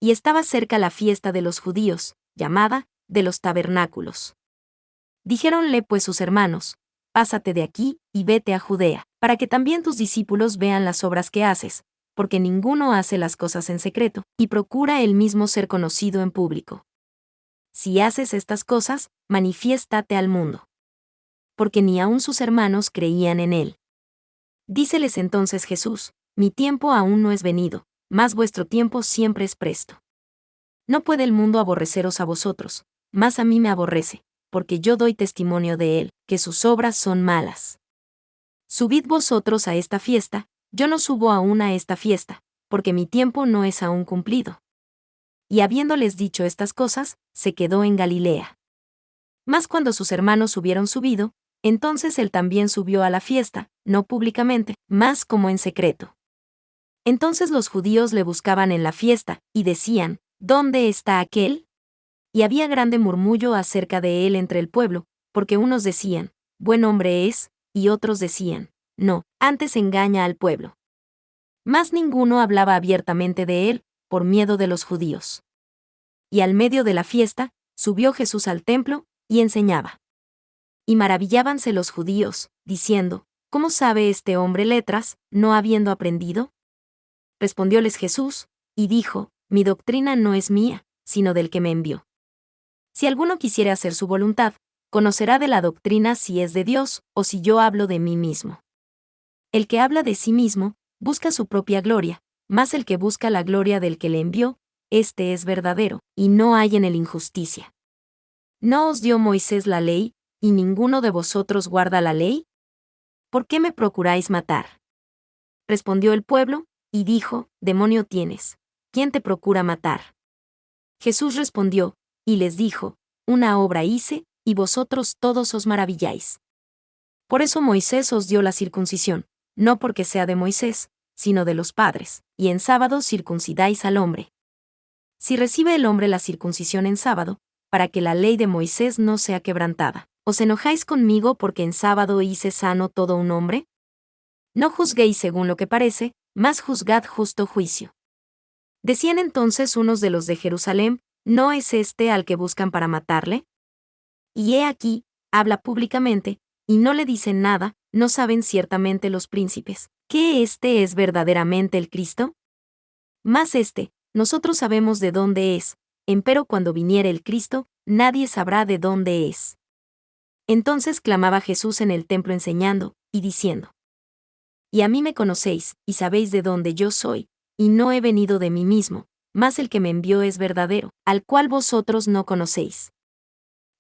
Speaker 1: Y estaba cerca la fiesta de los judíos, llamada, de los tabernáculos. Dijéronle pues sus hermanos, pásate de aquí, y vete a Judea, para que también tus discípulos vean las obras que haces, porque ninguno hace las cosas en secreto, y procura él mismo ser conocido en público. Si haces estas cosas, manifiéstate al mundo. Porque ni aun sus hermanos creían en él. Díceles entonces Jesús, mi tiempo aún no es venido, mas vuestro tiempo siempre es presto. No puede el mundo aborreceros a vosotros, mas a mí me aborrece, porque yo doy testimonio de él, que sus obras son malas. Subid vosotros a esta fiesta, yo no subo aún a esta fiesta, porque mi tiempo no es aún cumplido. Y habiéndoles dicho estas cosas, se quedó en Galilea. Mas cuando sus hermanos hubieron subido, entonces él también subió a la fiesta, no públicamente, mas como en secreto. Entonces los judíos le buscaban en la fiesta, y decían, ¿dónde está aquel? Y había grande murmullo acerca de él entre el pueblo, porque unos decían, buen hombre es, y otros decían, no, antes engaña al pueblo. Mas ninguno hablaba abiertamente de él, por miedo de los judíos. Y al medio de la fiesta, subió Jesús al templo, y enseñaba. Y maravillábanse los judíos, diciendo, ¿Cómo sabe este hombre letras, no habiendo aprendido? Respondióles Jesús, y dijo, mi doctrina no es mía, sino del que me envió. Si alguno quisiere hacer su voluntad, conocerá de la doctrina si es de Dios, o si yo hablo de mí mismo. El que habla de sí mismo, busca su propia gloria, mas el que busca la gloria del que le envió, éste es verdadero, y no hay en él injusticia. ¿No os dio Moisés la ley, y ninguno de vosotros guarda la ley? ¿Por qué me procuráis matar? Respondió el pueblo, y dijo, demonio tienes, ¿quién te procura matar? Jesús respondió, y les dijo, una obra hice, y vosotros todos os maravilláis. Por eso Moisés os dio la circuncisión, no porque sea de Moisés, sino de los padres, y en sábado circuncidáis al hombre. Si recibe el hombre la circuncisión en sábado, para que la ley de Moisés no sea quebrantada, ¿os enojáis conmigo porque en sábado hice sano todo un hombre? No juzguéis según lo que parece, mas juzgad justo juicio. Decían entonces unos de los de Jerusalén, ¿no es este al que buscan para matarle? Y he aquí, habla públicamente, y no le dicen nada, no saben ciertamente los príncipes, ¿que este es verdaderamente el Cristo? Mas nosotros sabemos de dónde es, empero cuando viniere el Cristo, nadie sabrá de dónde es. Entonces clamaba Jesús en el templo enseñando, y diciendo, y a mí me conocéis, y sabéis de dónde yo soy, y no he venido de mí mismo, mas el que me envió es verdadero, al cual vosotros no conocéis.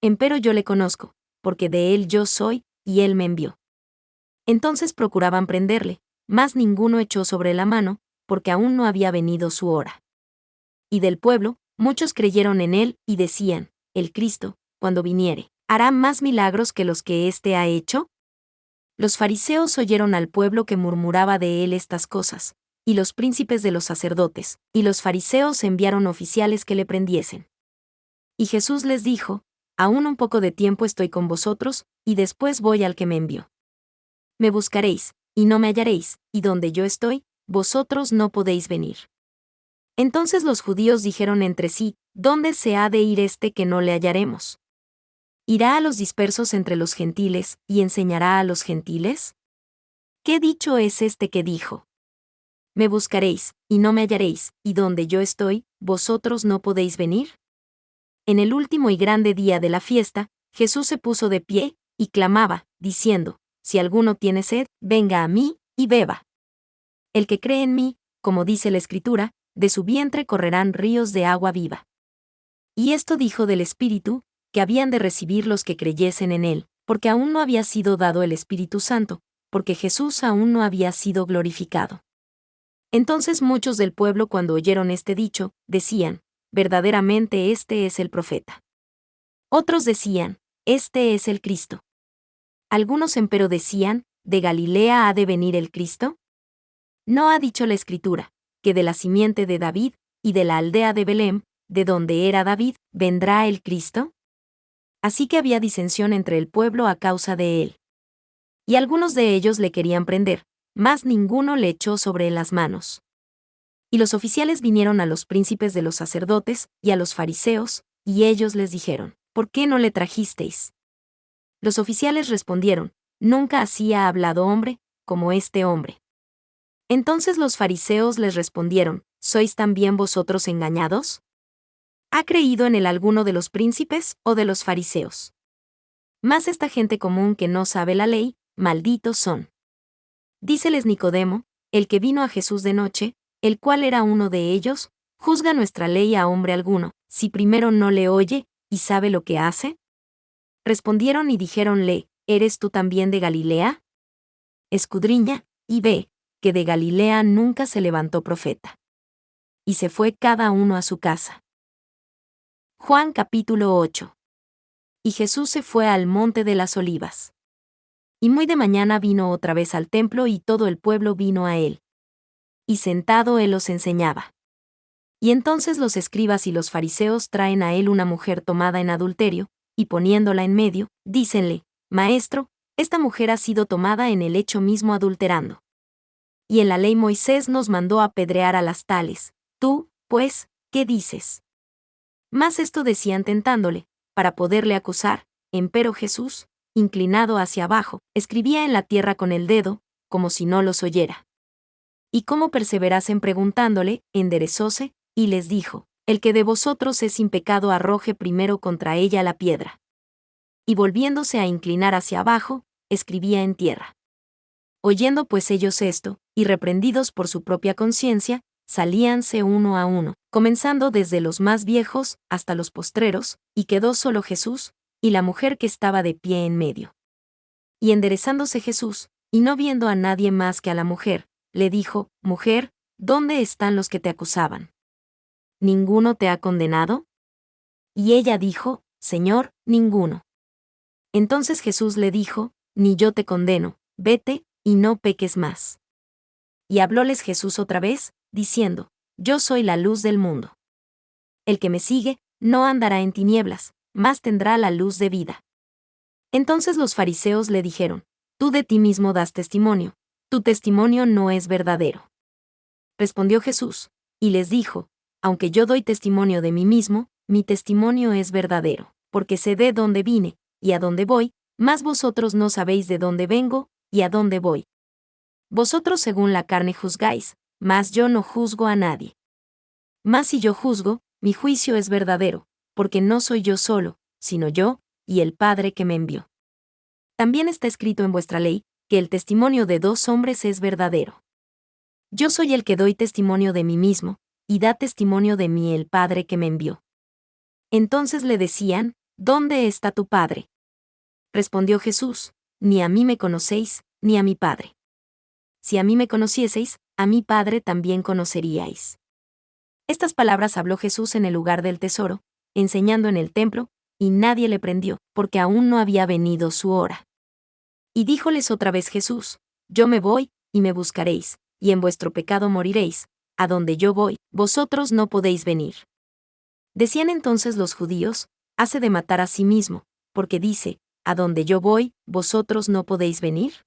Speaker 1: Empero yo le conozco, porque de él yo soy, y él me envió. Entonces procuraban prenderle, mas ninguno echó sobre la mano, porque aún no había venido su hora. Y del pueblo, muchos creyeron en él, y decían, el Cristo, cuando viniere, ¿hará más milagros que los que éste ha hecho? Los fariseos oyeron al pueblo que murmuraba de él estas cosas, y los príncipes de los sacerdotes, y los fariseos enviaron oficiales que le prendiesen. Y Jesús les dijo, aún un poco de tiempo estoy con vosotros, y después voy al que me envió. Me buscaréis, y no me hallaréis, y donde yo estoy, vosotros no podéis venir. Entonces los judíos dijeron entre sí, ¿dónde se ha de ir este que no le hallaremos? ¿Irá a los dispersos entre los gentiles, y enseñará a los gentiles? ¿Qué dicho es este que dijo? Me buscaréis, y no me hallaréis, y donde yo estoy, vosotros no podéis venir. En el último y grande día de la fiesta, Jesús se puso de pie, y clamaba, diciendo, si alguno tiene sed, venga a mí, y beba. El que cree en mí, como dice la Escritura, de su vientre correrán ríos de agua viva. Y esto dijo del Espíritu, que habían de recibir los que creyesen en él, porque aún no había sido dado el Espíritu Santo, porque Jesús aún no había sido glorificado. Entonces muchos del pueblo cuando oyeron este dicho, decían, verdaderamente este es el profeta. Otros decían, este es el Cristo. Algunos empero decían, ¿de Galilea ha de venir el Cristo? ¿No ha dicho la Escritura, que de la simiente de David, y de la aldea de Belén, de donde era David, vendrá el Cristo? Así que había disensión entre el pueblo a causa de él. Y algunos de ellos le querían prender, mas ninguno le echó sobre él las manos. Y los oficiales vinieron a los príncipes de los sacerdotes, y a los fariseos, y ellos les dijeron, ¿por qué no le trajisteis? Los oficiales respondieron, nunca así ha hablado hombre, como este hombre. Entonces los fariseos les respondieron, ¿sois también vosotros engañados? ¿Ha creído en él alguno de los príncipes o de los fariseos? Mas esta gente común que no sabe la ley, malditos son. Díceles Nicodemo, el que vino a Jesús de noche, el cual era uno de ellos, ¿juzga nuestra ley a hombre alguno, si primero no le oye, y sabe lo que hace? Respondieron y dijéronle, ¿eres tú también de Galilea? Escudriña, y ve, que de Galilea nunca se levantó profeta. Y se fue cada uno a su casa. Juan capítulo 8. Y Jesús se fue al monte de las olivas. Y muy de mañana vino otra vez al templo y todo el pueblo vino a él. Y sentado él los enseñaba. Y entonces los escribas y los fariseos traen a él una mujer tomada en adulterio, y poniéndola en medio, dícenle, Maestro, esta mujer ha sido tomada en el hecho mismo adulterando. Y en la ley Moisés nos mandó apedrear a las tales. Tú, pues, ¿qué dices? Mas esto decían tentándole, para poderle acusar, empero Jesús, inclinado hacia abajo, escribía en la tierra con el dedo, como si no los oyera. Y como perseverasen preguntándole, enderezóse, y les dijo: el que de vosotros es sin pecado arroje primero contra ella la piedra. Y volviéndose a inclinar hacia abajo, escribía en tierra. Oyendo pues ellos esto, y reprendidos por su propia conciencia, salíanse uno a uno, comenzando desde los más viejos hasta los postreros, y quedó solo Jesús, y la mujer que estaba de pie en medio. Y enderezándose Jesús, y no viendo a nadie más que a la mujer, le dijo: Mujer, ¿dónde están los que te acusaban? ¿Ninguno te ha condenado? Y ella dijo: Señor, ninguno. Entonces Jesús le dijo: Ni yo te condeno, vete, y no peques más. Y hablóles Jesús otra vez, diciendo: Yo soy la luz del mundo. El que me sigue, no andará en tinieblas, mas tendrá la luz de vida. Entonces los fariseos le dijeron: Tú de ti mismo das testimonio, tu testimonio no es verdadero. Respondió Jesús, y les dijo: Aunque yo doy testimonio de mí mismo, mi testimonio es verdadero, porque sé de dónde vine, y a dónde voy, mas vosotros no sabéis de dónde vengo, y a dónde voy. Vosotros según la carne juzgáis, mas yo no juzgo a nadie. Mas si yo juzgo, mi juicio es verdadero, porque no soy yo solo, sino yo, y el Padre que me envió. También está escrito en vuestra ley, que el testimonio de 2 hombres es verdadero. Yo soy el que doy testimonio de mí mismo, y da testimonio de mí el Padre que me envió. Entonces le decían: ¿Dónde está tu Padre? Respondió Jesús: Ni a mí me conocéis, ni a mi Padre. Si a mí me conocieseis, a mi Padre también conoceríais. Estas palabras habló Jesús en el lugar del tesoro, enseñando en el templo, y nadie le prendió, porque aún no había venido su hora. Y díjoles otra vez Jesús: Yo me voy, y me buscaréis, y en vuestro pecado moriréis, a donde yo voy, vosotros no podéis venir. Decían entonces los judíos: Hace de matar a sí mismo, porque dice: A donde yo voy, vosotros no podéis venir.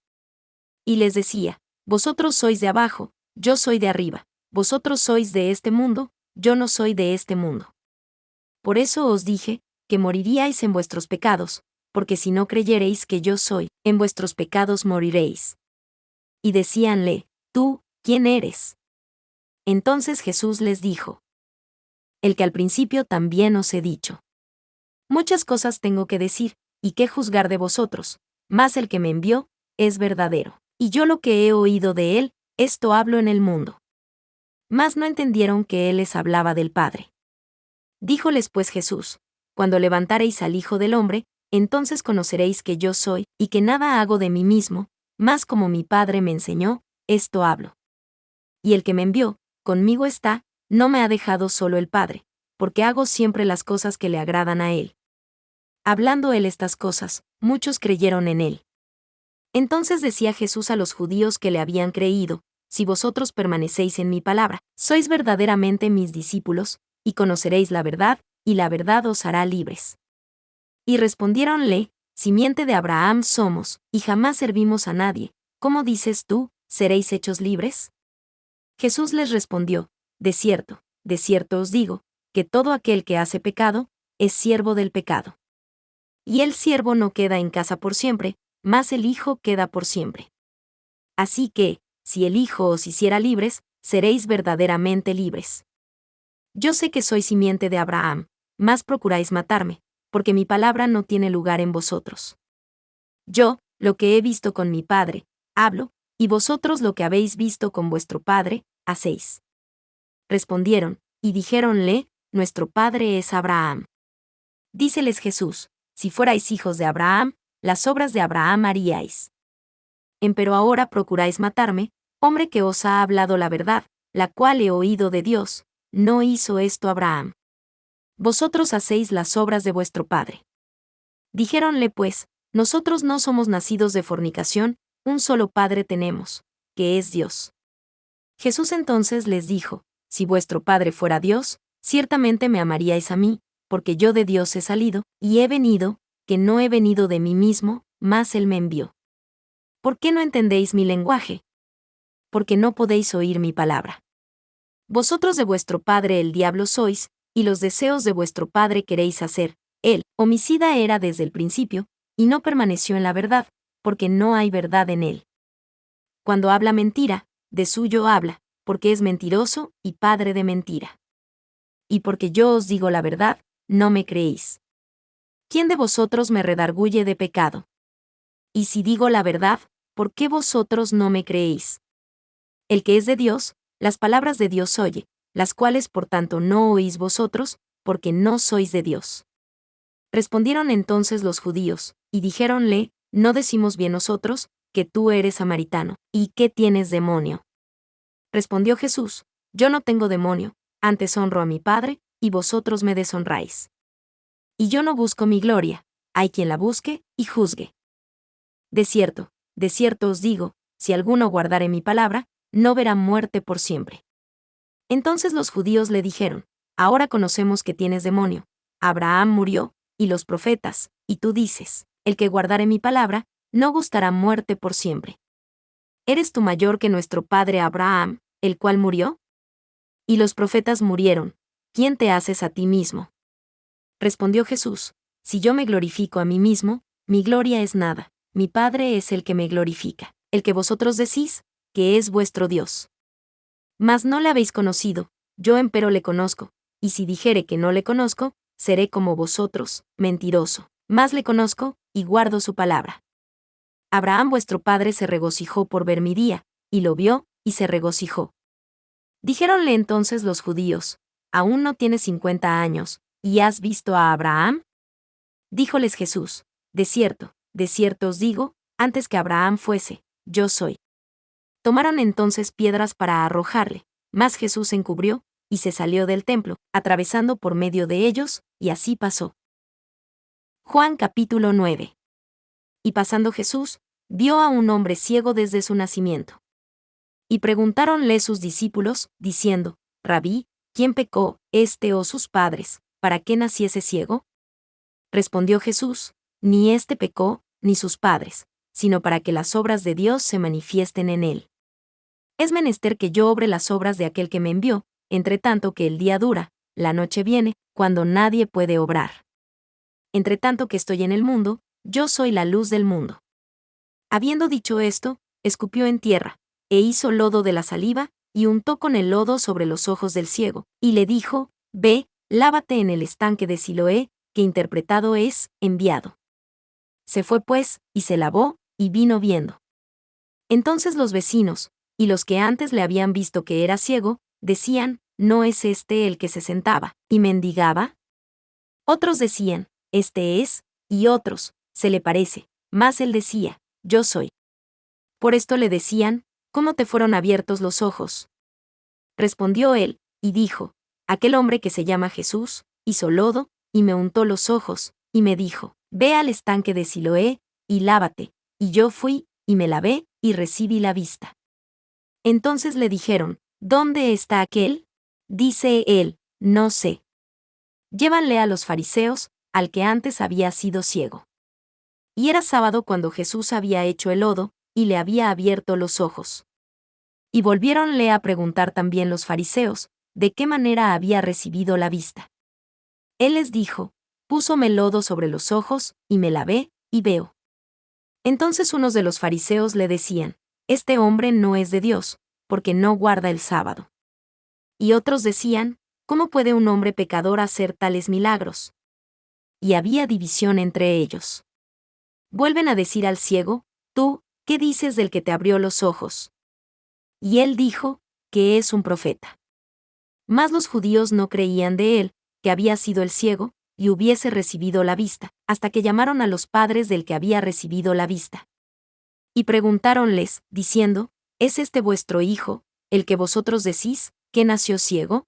Speaker 1: Y les decía: Vosotros sois de abajo, yo soy de arriba, vosotros sois de este mundo, yo no soy de este mundo. Por eso os dije, que moriríais en vuestros pecados, porque si no creyereis que yo soy, en vuestros pecados moriréis. Y decíanle: Tú, ¿quién eres? Entonces Jesús les dijo: El que al principio también os he dicho. Muchas cosas tengo que decir, y que juzgar de vosotros, mas el que me envió, es verdadero, y yo lo que he oído de él, esto hablo en el mundo. Mas no entendieron que él les hablaba del Padre. Díjoles pues Jesús: Cuando levantareis al Hijo del Hombre, entonces conoceréis que yo soy, y que nada hago de mí mismo, mas como mi Padre me enseñó, esto hablo. Y el que me envió, conmigo está, no me ha dejado solo el Padre, porque hago siempre las cosas que le agradan a él. Hablando él estas cosas, muchos creyeron en él. Entonces decía Jesús a los judíos que le habían creído: Si vosotros permanecéis en mi palabra, sois verdaderamente mis discípulos, y conoceréis la verdad, y la verdad os hará libres. Y respondiéronle: Simiente de Abraham somos, y jamás servimos a nadie. ¿Cómo dices tú, seréis hechos libres? Jesús les respondió: de cierto os digo, que todo aquel que hace pecado, es siervo del pecado. Y el siervo no queda en casa por siempre, mas el Hijo queda por siempre. Así que, si el Hijo os hiciera libres, seréis verdaderamente libres. Yo sé que soy simiente de Abraham, mas procuráis matarme, porque mi palabra no tiene lugar en vosotros. Yo, lo que he visto con mi Padre, hablo, y vosotros lo que habéis visto con vuestro padre, hacéis. Respondieron, y dijéronle: Nuestro padre es Abraham. Díceles Jesús: Si fuerais hijos de Abraham, las obras de Abraham haríais. Empero ahora procuráis matarme, hombre que os ha hablado la verdad, la cual he oído de Dios. No hizo esto Abraham. Vosotros hacéis las obras de vuestro padre. Dijéronle pues: Nosotros no somos nacidos de fornicación, un solo Padre tenemos, que es Dios. Jesús entonces les dijo: Si vuestro Padre fuera Dios, ciertamente me amaríais a mí, porque yo de Dios he salido, y he venido, que no he venido de mí mismo, mas Él me envió. ¿Por qué no entendéis mi lenguaje? Porque no podéis oír mi palabra. Vosotros de vuestro padre el diablo sois, y los deseos de vuestro padre queréis hacer. Él, homicida era desde el principio, y no permaneció en la verdad, porque no hay verdad en él. Cuando habla mentira, de suyo habla, porque es mentiroso y padre de mentira. Y porque yo os digo la verdad, no me creéis. ¿Quién de vosotros me redarguye de pecado? Y si digo la verdad, ¿por qué vosotros no me creéis? El que es de Dios, las palabras de Dios oye, las cuales por tanto no oís vosotros, porque no sois de Dios. Respondieron entonces los judíos, y dijéronle, ¿no decimos bien nosotros, que tú eres samaritano, y que tienes demonio? Respondió Jesús, yo no tengo demonio, antes honro a mi Padre, y vosotros me deshonráis. Y yo no busco mi gloria, hay quien la busque, y juzgue. De cierto os digo, si alguno guardare mi palabra, no verá muerte por siempre. Entonces los judíos le dijeron, ahora conocemos que tienes demonio, Abraham murió, y los profetas, y tú dices, el que guardare mi palabra, no gustará muerte por siempre. ¿Eres tú mayor que nuestro padre Abraham, el cual murió? Y los profetas murieron, ¿quién te haces a ti mismo? Respondió Jesús, si yo me glorifico a mí mismo, mi gloria es nada, mi Padre es el que me glorifica, el que vosotros decís, que es vuestro Dios. Mas no le habéis conocido, yo empero le conozco, y si dijere que no le conozco, seré como vosotros, mentiroso. Mas le conozco, y guardo su palabra. Abraham vuestro padre se regocijó por ver mi día, y lo vio, y se regocijó. Dijéronle entonces los judíos, ¿aún no tienes 50 años, y has visto a Abraham? Díjoles Jesús, de cierto os digo, antes que Abraham fuese, yo soy. Tomaron entonces piedras para arrojarle, mas Jesús se encubrió, y se salió del templo, atravesando por medio de ellos, y así pasó. Juan capítulo 9. Y pasando Jesús, vio a un hombre ciego desde su nacimiento. Y preguntáronle sus discípulos, diciendo, Rabí, ¿quién pecó, este o sus padres, para que naciese ciego? Respondió Jesús, ni éste pecó, ni sus padres, sino para que las obras de Dios se manifiesten en él. Es menester que yo obre las obras de aquel que me envió, entre tanto que el día dura, la noche viene, cuando nadie puede obrar. Entre tanto que estoy en el mundo, yo soy la luz del mundo. Habiendo dicho esto, escupió en tierra, e hizo lodo de la saliva, y untó con el lodo sobre los ojos del ciego, y le dijo, ve, lávate en el estanque de Siloé, que interpretado es, enviado. Se fue pues, y se lavó, y vino viendo. Entonces los vecinos, y los que antes le habían visto que era ciego, decían, ¿no es este el que se sentaba y mendigaba? Otros decían, este es, y otros, se le parece, mas él decía, yo soy. Por esto le decían, ¿cómo te fueron abiertos los ojos? Respondió él, y dijo, aquel hombre que se llama Jesús, hizo lodo, y me untó los ojos, y me dijo, ve al estanque de Siloé, y lávate, y yo fui, y me lavé, y recibí la vista. Entonces le dijeron, ¿dónde está aquel? Dice él, no sé. Llévanle a los fariseos, al que antes había sido ciego. Y era sábado cuando Jesús había hecho el lodo, y le había abierto los ojos. Y volviéronle a preguntar también los fariseos, de qué manera había recibido la vista. Él les dijo, púsome lodo sobre los ojos, y me lavé, y veo. Entonces unos de los fariseos le decían, este hombre no es de Dios, porque no guarda el sábado. Y otros decían, ¿cómo puede un hombre pecador hacer tales milagros? Y había división entre ellos. Vuelven a decir al ciego, tú, ¿qué dices del que te abrió los ojos? Y él dijo, que es un profeta. Mas los judíos no creían de él, que había sido el ciego, y hubiese recibido la vista, hasta que llamaron a los padres del que había recibido la vista. Y preguntáronles, diciendo, ¿es este vuestro hijo, el que vosotros decís, que nació ciego?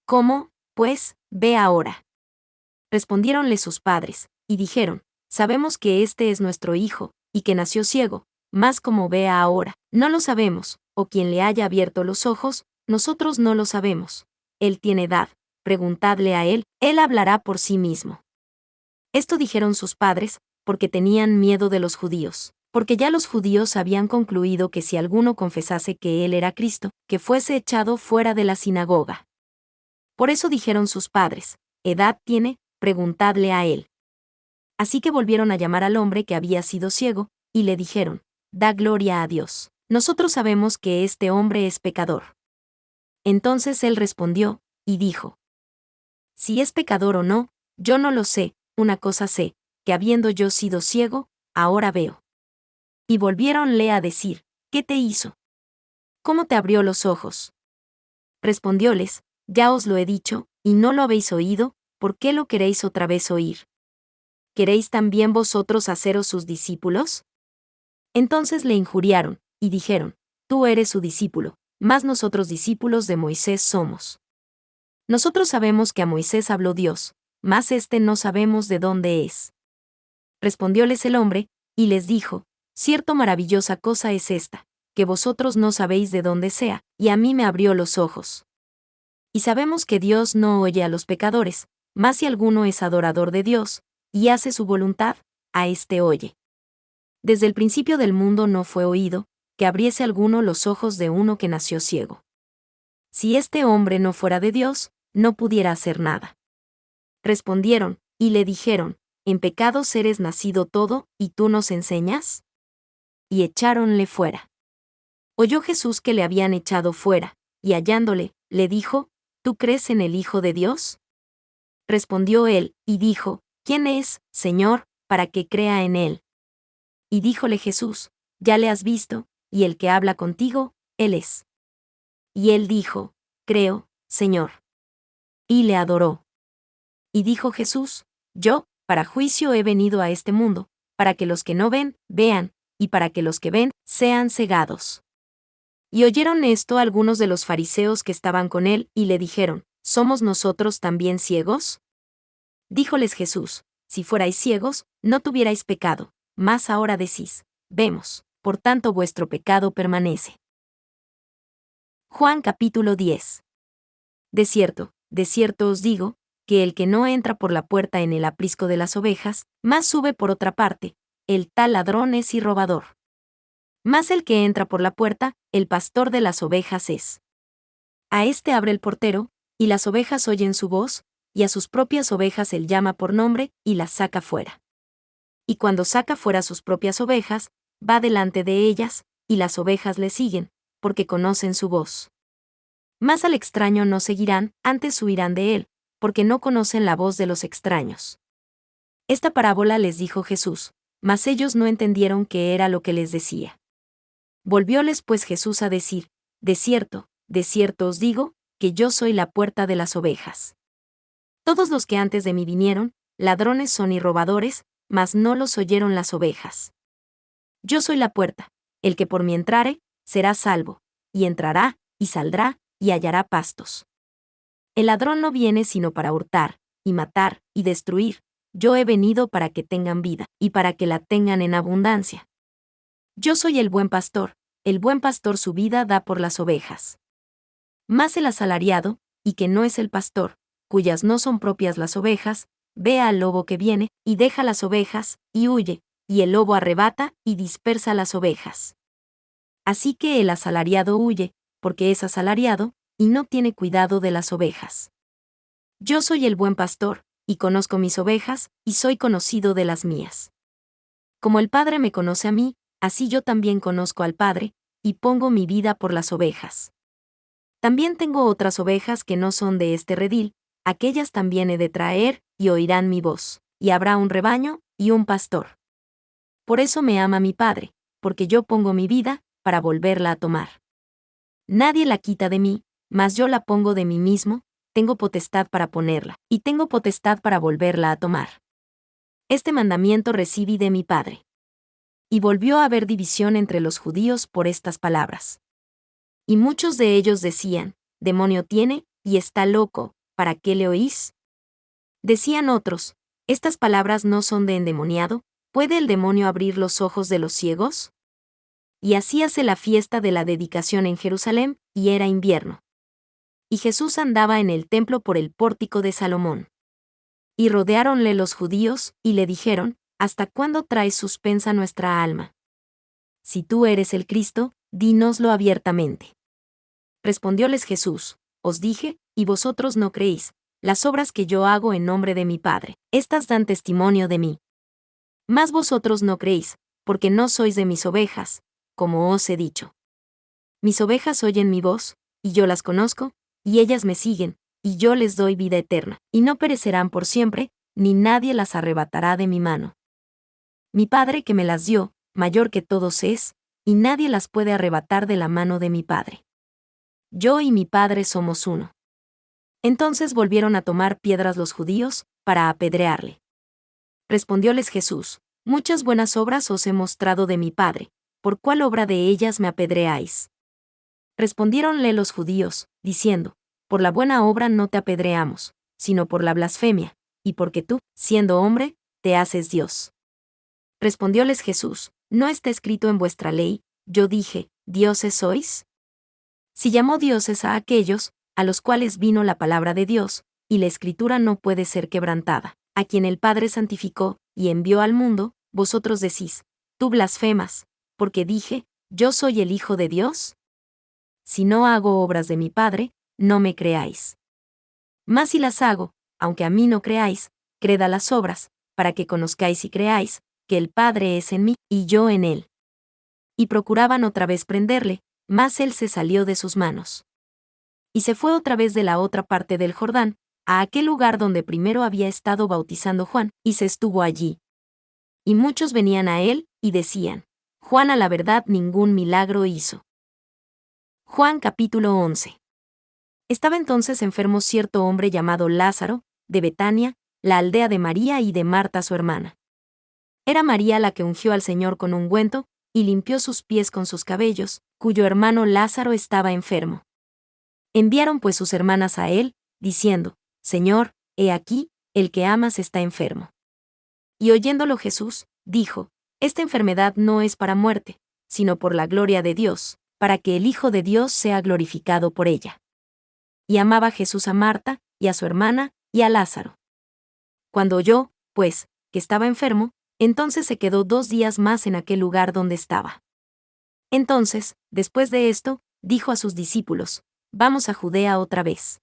Speaker 1: ¿Cómo, pues, ve ahora? Respondiéronle sus padres, y dijeron, sabemos que este es nuestro hijo, y que nació ciego, mas como vea ahora, no lo sabemos, o quien le haya abierto los ojos, nosotros no lo sabemos. Él tiene edad, preguntadle a él hablará por sí mismo. Esto dijeron sus padres, porque tenían miedo de los judíos, porque ya los judíos habían concluido que si alguno confesase que él era Cristo, que fuese echado fuera de la sinagoga. Por eso dijeron sus padres, edad tiene, preguntadle a él. Así que volvieron a llamar al hombre que había sido ciego, y le dijeron: Da gloria a Dios. Nosotros sabemos que este hombre es pecador. Entonces él respondió, y dijo: Si es pecador o no, yo no lo sé, una cosa sé, que habiendo yo sido ciego, ahora veo. Y volviéronle a decir: ¿Qué te hizo? ¿Cómo te abrió los ojos? Respondióles: Ya os lo he dicho, y no lo habéis oído, ¿por qué lo queréis otra vez oír? ¿Queréis también vosotros haceros sus discípulos? Entonces le injuriaron, y dijeron: Tú eres su discípulo, mas nosotros discípulos de Moisés somos. Nosotros sabemos que a Moisés habló Dios, mas no sabemos de dónde es. Respondióles el hombre, y les dijo: Cierto maravillosa cosa es esta, que vosotros no sabéis de dónde sea, y a mí me abrió los ojos. Y sabemos que Dios no oye a los pecadores, mas si alguno es adorador de Dios, y hace su voluntad, a oye. Desde el principio del mundo no fue oído, que abriese alguno los ojos de uno que nació ciego. Si este hombre no fuera de Dios, no pudiera hacer nada. Respondieron, y le dijeron: ¿En pecados eres nacido todo, y tú nos enseñas? Y echáronle fuera. Oyó Jesús que le habían echado fuera, y hallándole, le dijo: ¿Tú crees en el Hijo de Dios? Respondió él, y dijo: ¿Quién es, Señor, para que crea en él? Y díjole Jesús: Ya le has visto, y el que habla contigo, él es. Y él dijo: Creo, Señor. Y le adoró. Y dijo Jesús: Yo, para juicio he venido a este mundo, para que los que no ven, vean, y para que los que ven, sean cegados. Y oyeron esto algunos de los fariseos que estaban con él, y le dijeron: ¿Somos nosotros también ciegos? Díjoles Jesús: Si fuerais ciegos, no tuvierais pecado, mas ahora decís: Vemos, por tanto vuestro pecado permanece. Juan capítulo 10. De cierto os digo, que el que no entra por la puerta en el aprisco de las ovejas, mas sube por otra parte, el tal ladrón es y robador. Mas el que entra por la puerta, el pastor de las ovejas es. A abre el portero, y las ovejas oyen su voz, y a sus propias ovejas él llama por nombre, y las saca fuera. Y cuando saca fuera sus propias ovejas, va delante de ellas, y las ovejas le siguen, porque conocen su voz. Mas al extraño no seguirán, antes huirán de él, porque no conocen la voz de los extraños. Esta parábola les dijo Jesús, mas ellos no entendieron qué era lo que les decía. Volvióles pues Jesús a decir: de cierto os digo, que yo soy la puerta de las ovejas. Todos los que antes de mí vinieron, ladrones son y robadores, mas no los oyeron las ovejas. Yo soy la puerta: el que por mí entrare, será salvo, y entrará, y saldrá, y hallará pastos. El ladrón no viene sino para hurtar, y matar, y destruir. Yo he venido para que tengan vida, y para que la tengan en abundancia. Yo soy el buen pastor su vida da por las ovejas. Mas el asalariado, y que no es el pastor, cuyas no son propias las ovejas, ve al lobo que viene, y deja las ovejas, y huye, y el lobo arrebata, y dispersa las ovejas. Así que el asalariado huye, porque es asalariado, y no tiene cuidado de las ovejas. Yo soy el buen pastor, y conozco mis ovejas, y soy conocido de las mías. Como el Padre me conoce a mí, así yo también conozco al Padre, y pongo mi vida por las ovejas. También tengo otras ovejas que no son de este redil, aquellas también he de traer, y oirán mi voz, y habrá un rebaño, y un pastor. Por eso me ama mi Padre, porque yo pongo mi vida, para volverla a tomar. Nadie la quita de mí, mas yo la pongo de mí mismo, tengo potestad para ponerla, y tengo potestad para volverla a tomar. Este mandamiento recibí de mi Padre. Y volvió a haber división entre los judíos por estas palabras. Y muchos de ellos decían: demonio tiene, y está loco, ¿para qué le oís? Decían otros: estas palabras no son de endemoniado, ¿puede el demonio abrir los ojos de los ciegos? Y hacíase la fiesta de la dedicación en Jerusalén, y era invierno. Y Jesús andaba en el templo por el pórtico de Salomón. Y rodeáronle los judíos, y le dijeron: ¿Hasta cuándo traes suspensa nuestra alma? Si tú eres el Cristo, dínoslo abiertamente. Respondióles Jesús: Os dije, y vosotros no creéis. Las obras que yo hago en nombre de mi Padre, estas dan testimonio de mí. Mas vosotros no creéis, porque no sois de mis ovejas, como os he dicho. Mis ovejas oyen mi voz, y yo las conozco, y ellas me siguen, y yo les doy vida eterna, y no perecerán por siempre, ni nadie las arrebatará de mi mano. Mi Padre que me las dio, mayor que todos es, y nadie las puede arrebatar de la mano de mi Padre. Yo y mi Padre somos uno. Entonces volvieron a tomar piedras los judíos, para apedrearle. Respondióles Jesús: Muchas buenas obras os he mostrado de mi Padre, ¿por cuál obra de ellas me apedreáis? Respondiéronle los judíos, diciendo: Por la buena obra no te apedreamos, sino por la blasfemia, y porque tú, siendo hombre, te haces Dios. Respondióles Jesús: ¿No está escrito en vuestra ley, yo dije, dioses sois? Si llamó dioses a aquellos, a los cuales vino la palabra de Dios, y la escritura no puede ser quebrantada, a quien el Padre santificó, y envió al mundo, vosotros decís: Tú blasfemas, porque dije, yo soy el Hijo de Dios. Si no hago obras de mi Padre, no me creáis. Mas si las hago, aunque a mí no creáis, creed a las obras, para que conozcáis y creáis, que el Padre es en mí, y yo en él. Y procuraban otra vez prenderle, mas él se salió de sus manos. Y se fue otra vez de la otra parte del Jordán, a aquel lugar donde primero había estado bautizando Juan, y se estuvo allí. Y muchos venían a él, y decían: Juan a la verdad ningún milagro hizo. Juan capítulo 11. Estaba entonces enfermo cierto hombre llamado Lázaro, de Betania, la aldea de María y de Marta su hermana. Era María la que ungió al Señor con ungüento, y limpió sus pies con sus cabellos, cuyo hermano Lázaro estaba enfermo. Enviaron pues sus hermanas a él, diciendo: Señor, he aquí, el que amas está enfermo. Y oyéndolo Jesús, dijo: Esta enfermedad no es para muerte, sino por la gloria de Dios, para que el Hijo de Dios sea glorificado por ella. Y amaba Jesús a Marta, y a su hermana, y a Lázaro. Cuando oyó, pues, que estaba enfermo, entonces se quedó 2 días más en aquel lugar donde estaba. Entonces, después de esto, dijo a sus discípulos: Vamos a Judea otra vez.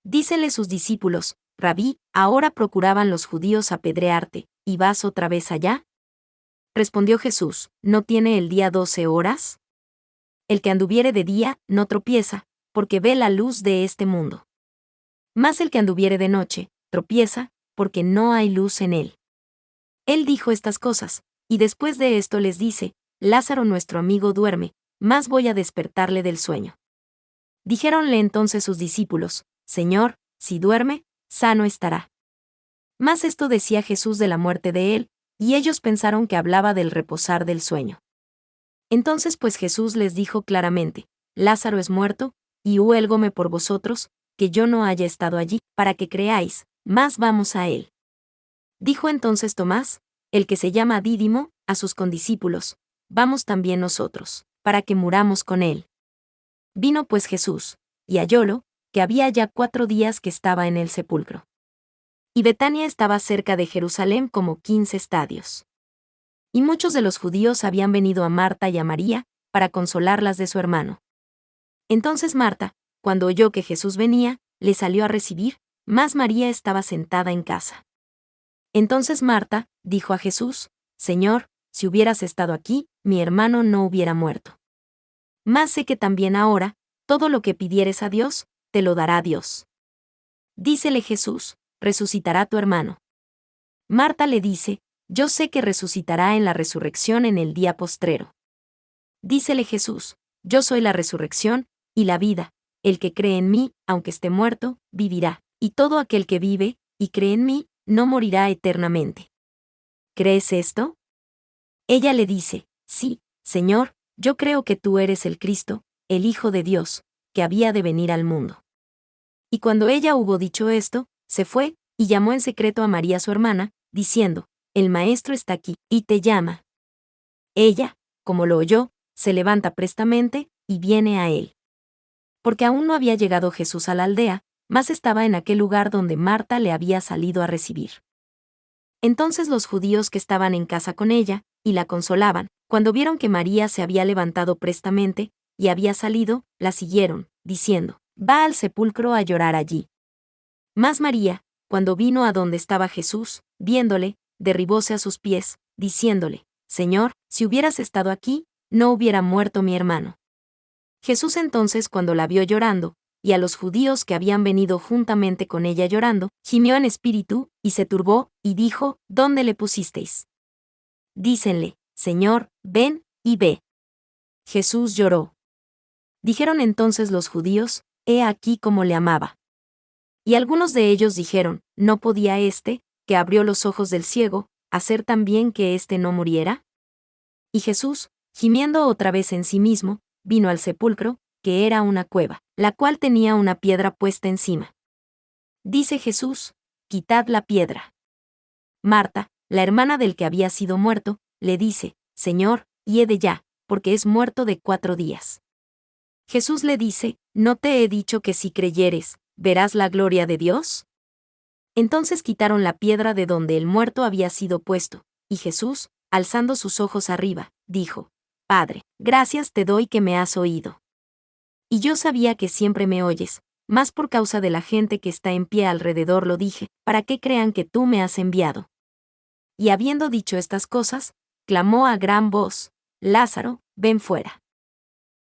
Speaker 1: Dícenle sus discípulos: Rabí, ahora procuraban los judíos apedrearte, ¿y vas otra vez allá? Respondió Jesús: ¿No tiene el día 12 horas? El que anduviere de día, no tropieza, porque ve la luz de este mundo. Mas el que anduviere de noche, tropieza, porque no hay luz en él. Él dijo estas cosas, y después de esto les dice: Lázaro nuestro amigo duerme, mas voy a despertarle del sueño. Dijéronle entonces sus discípulos: Señor, si duerme, sano estará. Mas esto decía Jesús de la muerte de él, y ellos pensaron que hablaba del reposar del sueño. Entonces pues Jesús les dijo claramente: Lázaro es muerto, y huélgome por vosotros, que yo no haya estado allí, para que creáis, mas vamos a él. Dijo entonces Tomás, el que se llama Dídimo, a sus condiscípulos: Vamos también nosotros, para que muramos con él. Vino pues Jesús, y hallólo, que había ya 4 días que estaba en el sepulcro. Y Betania estaba cerca de Jerusalén como 15 estadios. Y muchos de los judíos habían venido a Marta y a María, para consolarlas de su hermano. Entonces Marta, cuando oyó que Jesús venía, le salió a recibir, mas María estaba sentada en casa. Entonces Marta dijo a Jesús: Señor, si hubieras estado aquí, mi hermano no hubiera muerto. Mas sé que también ahora, todo lo que pidieres a Dios, te lo dará Dios. Dícele Jesús: Resucitará tu hermano. Marta le dice: Yo sé que resucitará en la resurrección en el día postrero. Dícele Jesús: Yo soy la resurrección y la vida, el que cree en mí, aunque esté muerto, vivirá, y todo aquel que vive y cree en mí, no morirá eternamente. ¿Crees esto? Ella le dice: Sí, Señor, yo creo que tú eres el Cristo, el Hijo de Dios, que había de venir al mundo. Y cuando ella hubo dicho esto, se fue, y llamó en secreto a María su hermana, diciendo: El Maestro está aquí, y te llama. Ella, como lo oyó, se levanta prestamente, y viene a él. Porque aún no había llegado Jesús a la aldea, mas estaba en aquel lugar donde Marta le había salido a recibir. Entonces los judíos que estaban en casa con ella, y la consolaban, cuando vieron que María se había levantado prestamente, y había salido, la siguieron, diciendo: Va al sepulcro a llorar allí. Mas María, cuando vino a donde estaba Jesús, viéndole, derribóse a sus pies, diciéndole: Señor, si hubieras estado aquí, no hubiera muerto mi hermano. Jesús entonces, cuando la vio llorando, y a los judíos que habían venido juntamente con ella llorando, gimió en espíritu, y se turbó, y dijo: ¿Dónde le pusisteis? Dícenle: Señor, ven, y ve. Jesús lloró. Dijeron entonces los judíos: He aquí cómo le amaba. Y algunos de ellos dijeron: ¿No podía éste, que abrió los ojos del ciego, hacer también que éste no muriera? Y Jesús, gimiendo otra vez en sí mismo, vino al sepulcro, que era una cueva, la cual tenía una piedra puesta encima. Dice Jesús: Quitad la piedra. Marta, la hermana del que había sido muerto, le dice: Señor, hiede ya, porque es muerto de 4 días. Jesús le dice: ¿No te he dicho que si creyeres, verás la gloria de Dios? Entonces quitaron la piedra de donde el muerto había sido puesto, y Jesús, alzando sus ojos arriba, dijo: Padre, gracias te doy que me has oído. Y yo sabía que siempre me oyes, mas por causa de la gente que está en pie alrededor lo dije, para que crean que tú me has enviado. Y habiendo dicho estas cosas, clamó a gran voz: Lázaro, ven fuera.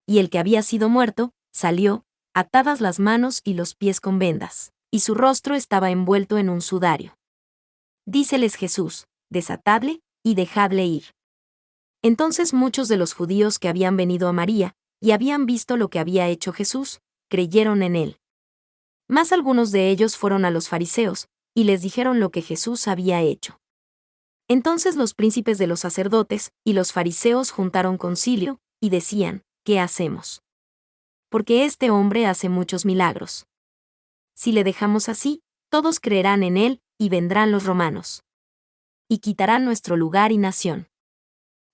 Speaker 1: Y el que había sido muerto, salió, atadas las manos y los pies con vendas, y su rostro estaba envuelto en un sudario. Díceles Jesús: Desatadle, y dejadle ir. Entonces muchos de los judíos que habían venido a María, y habían visto lo que había hecho Jesús, creyeron en él. Mas algunos de ellos fueron a los fariseos, y les dijeron lo que Jesús había hecho. Entonces los príncipes de los sacerdotes y los fariseos juntaron concilio, y decían: ¿Qué hacemos? Porque este hombre hace muchos milagros. Si le dejamos así, todos creerán en él, y vendrán los romanos. Y quitarán nuestro lugar y nación.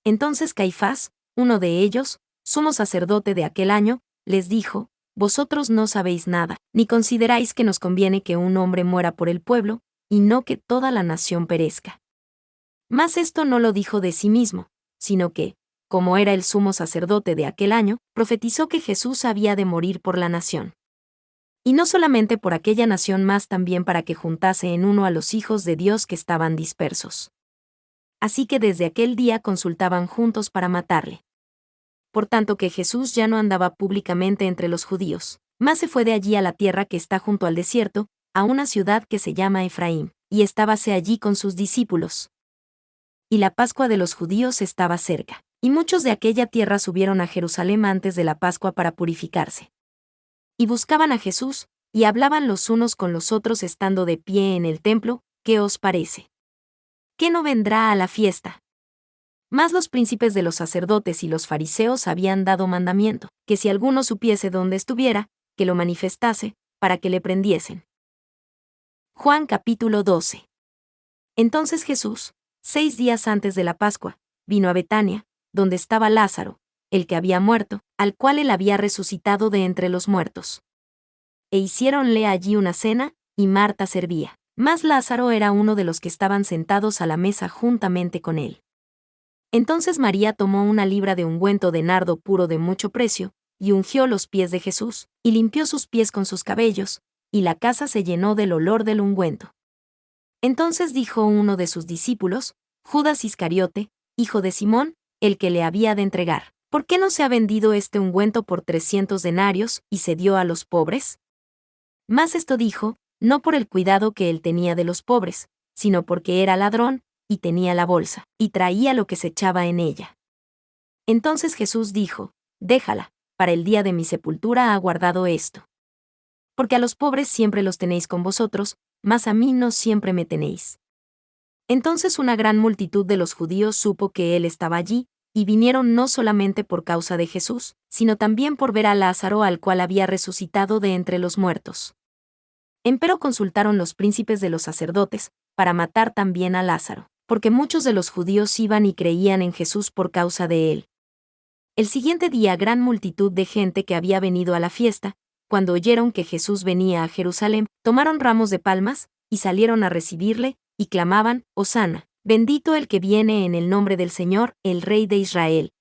Speaker 1: Entonces Caifás, uno de ellos, sumo sacerdote de aquel año, les dijo: Vosotros no sabéis nada, ni consideráis que nos conviene que un hombre muera por el pueblo, y no que toda la nación perezca. Mas esto no lo dijo de sí mismo, sino que, como era el sumo sacerdote de aquel año, profetizó que Jesús había de morir por la nación. Y no solamente por aquella nación, mas también para que juntase en uno a los hijos de Dios que estaban dispersos. Así que desde aquel día consultaban juntos para matarle. Por tanto que Jesús ya no andaba públicamente entre los judíos, mas se fue de allí a la tierra que está junto al desierto, a una ciudad que se llama Efraín, y estábase allí con sus discípulos. Y la Pascua de los judíos estaba cerca, y muchos de aquella tierra subieron a Jerusalén antes de la Pascua para purificarse. Y buscaban a Jesús, y hablaban los unos con los otros estando de pie en el templo: ¿Qué os parece? ¿Qué no vendrá a la fiesta? Mas los príncipes de los sacerdotes y los fariseos habían dado mandamiento, que si alguno supiese dónde estuviera, que lo manifestase, para que le prendiesen. Juan capítulo 12. Entonces Jesús, 6 días antes de la Pascua, vino a Betania, donde estaba Lázaro, el que había muerto, al cual él había resucitado de entre los muertos. E hiciéronle allí una cena, y Marta servía. Mas Lázaro era uno de los que estaban sentados a la mesa juntamente con él. Entonces María tomó una libra de ungüento de nardo puro de mucho precio, y ungió los pies de Jesús, y limpió sus pies con sus cabellos, y la casa se llenó del olor del ungüento. Entonces dijo uno de sus discípulos, Judas Iscariote, hijo de Simón, el que le había de entregar: ¿Por qué no se ha vendido este ungüento por 300 denarios, y se dio a los pobres? Mas esto dijo, no por el cuidado que él tenía de los pobres, sino porque era ladrón, y tenía la bolsa, y traía lo que se echaba en ella. Entonces Jesús dijo: Déjala, para el día de mi sepultura ha guardado esto. Porque a los pobres siempre los tenéis con vosotros, mas a mí no siempre me tenéis. Entonces una gran multitud de los judíos supo que él estaba allí, y vinieron no solamente por causa de Jesús, sino también por ver a Lázaro, al cual había resucitado de entre los muertos. Empero consultaron los príncipes de los sacerdotes, para matar también a Lázaro, porque muchos de los judíos iban y creían en Jesús por causa de él. El siguiente día gran multitud de gente que había venido a la fiesta, cuando oyeron que Jesús venía a Jerusalén, tomaron ramos de palmas, y salieron a recibirle, y clamaban: Hosana, bendito el que viene en el nombre del Señor, el Rey de Israel.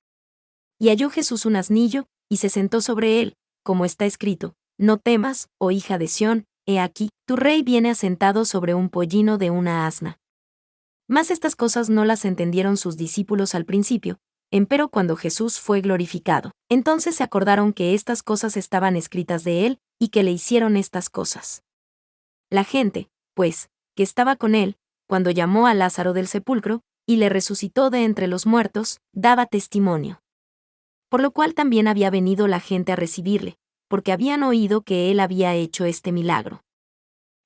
Speaker 1: Y halló Jesús un asnillo, y se sentó sobre él, como está escrito: No temas, oh hija de Sión, he aquí, tu rey viene asentado sobre un pollino de una asna. Mas estas cosas no las entendieron sus discípulos al principio, empero cuando Jesús fue glorificado, entonces se acordaron que estas cosas estaban escritas de él, y que le hicieron estas cosas. La gente, pues, que estaba con él, cuando llamó a Lázaro del sepulcro, y le resucitó de entre los muertos, daba testimonio. Por lo cual también había venido la gente a recibirle, porque habían oído que él había hecho este milagro.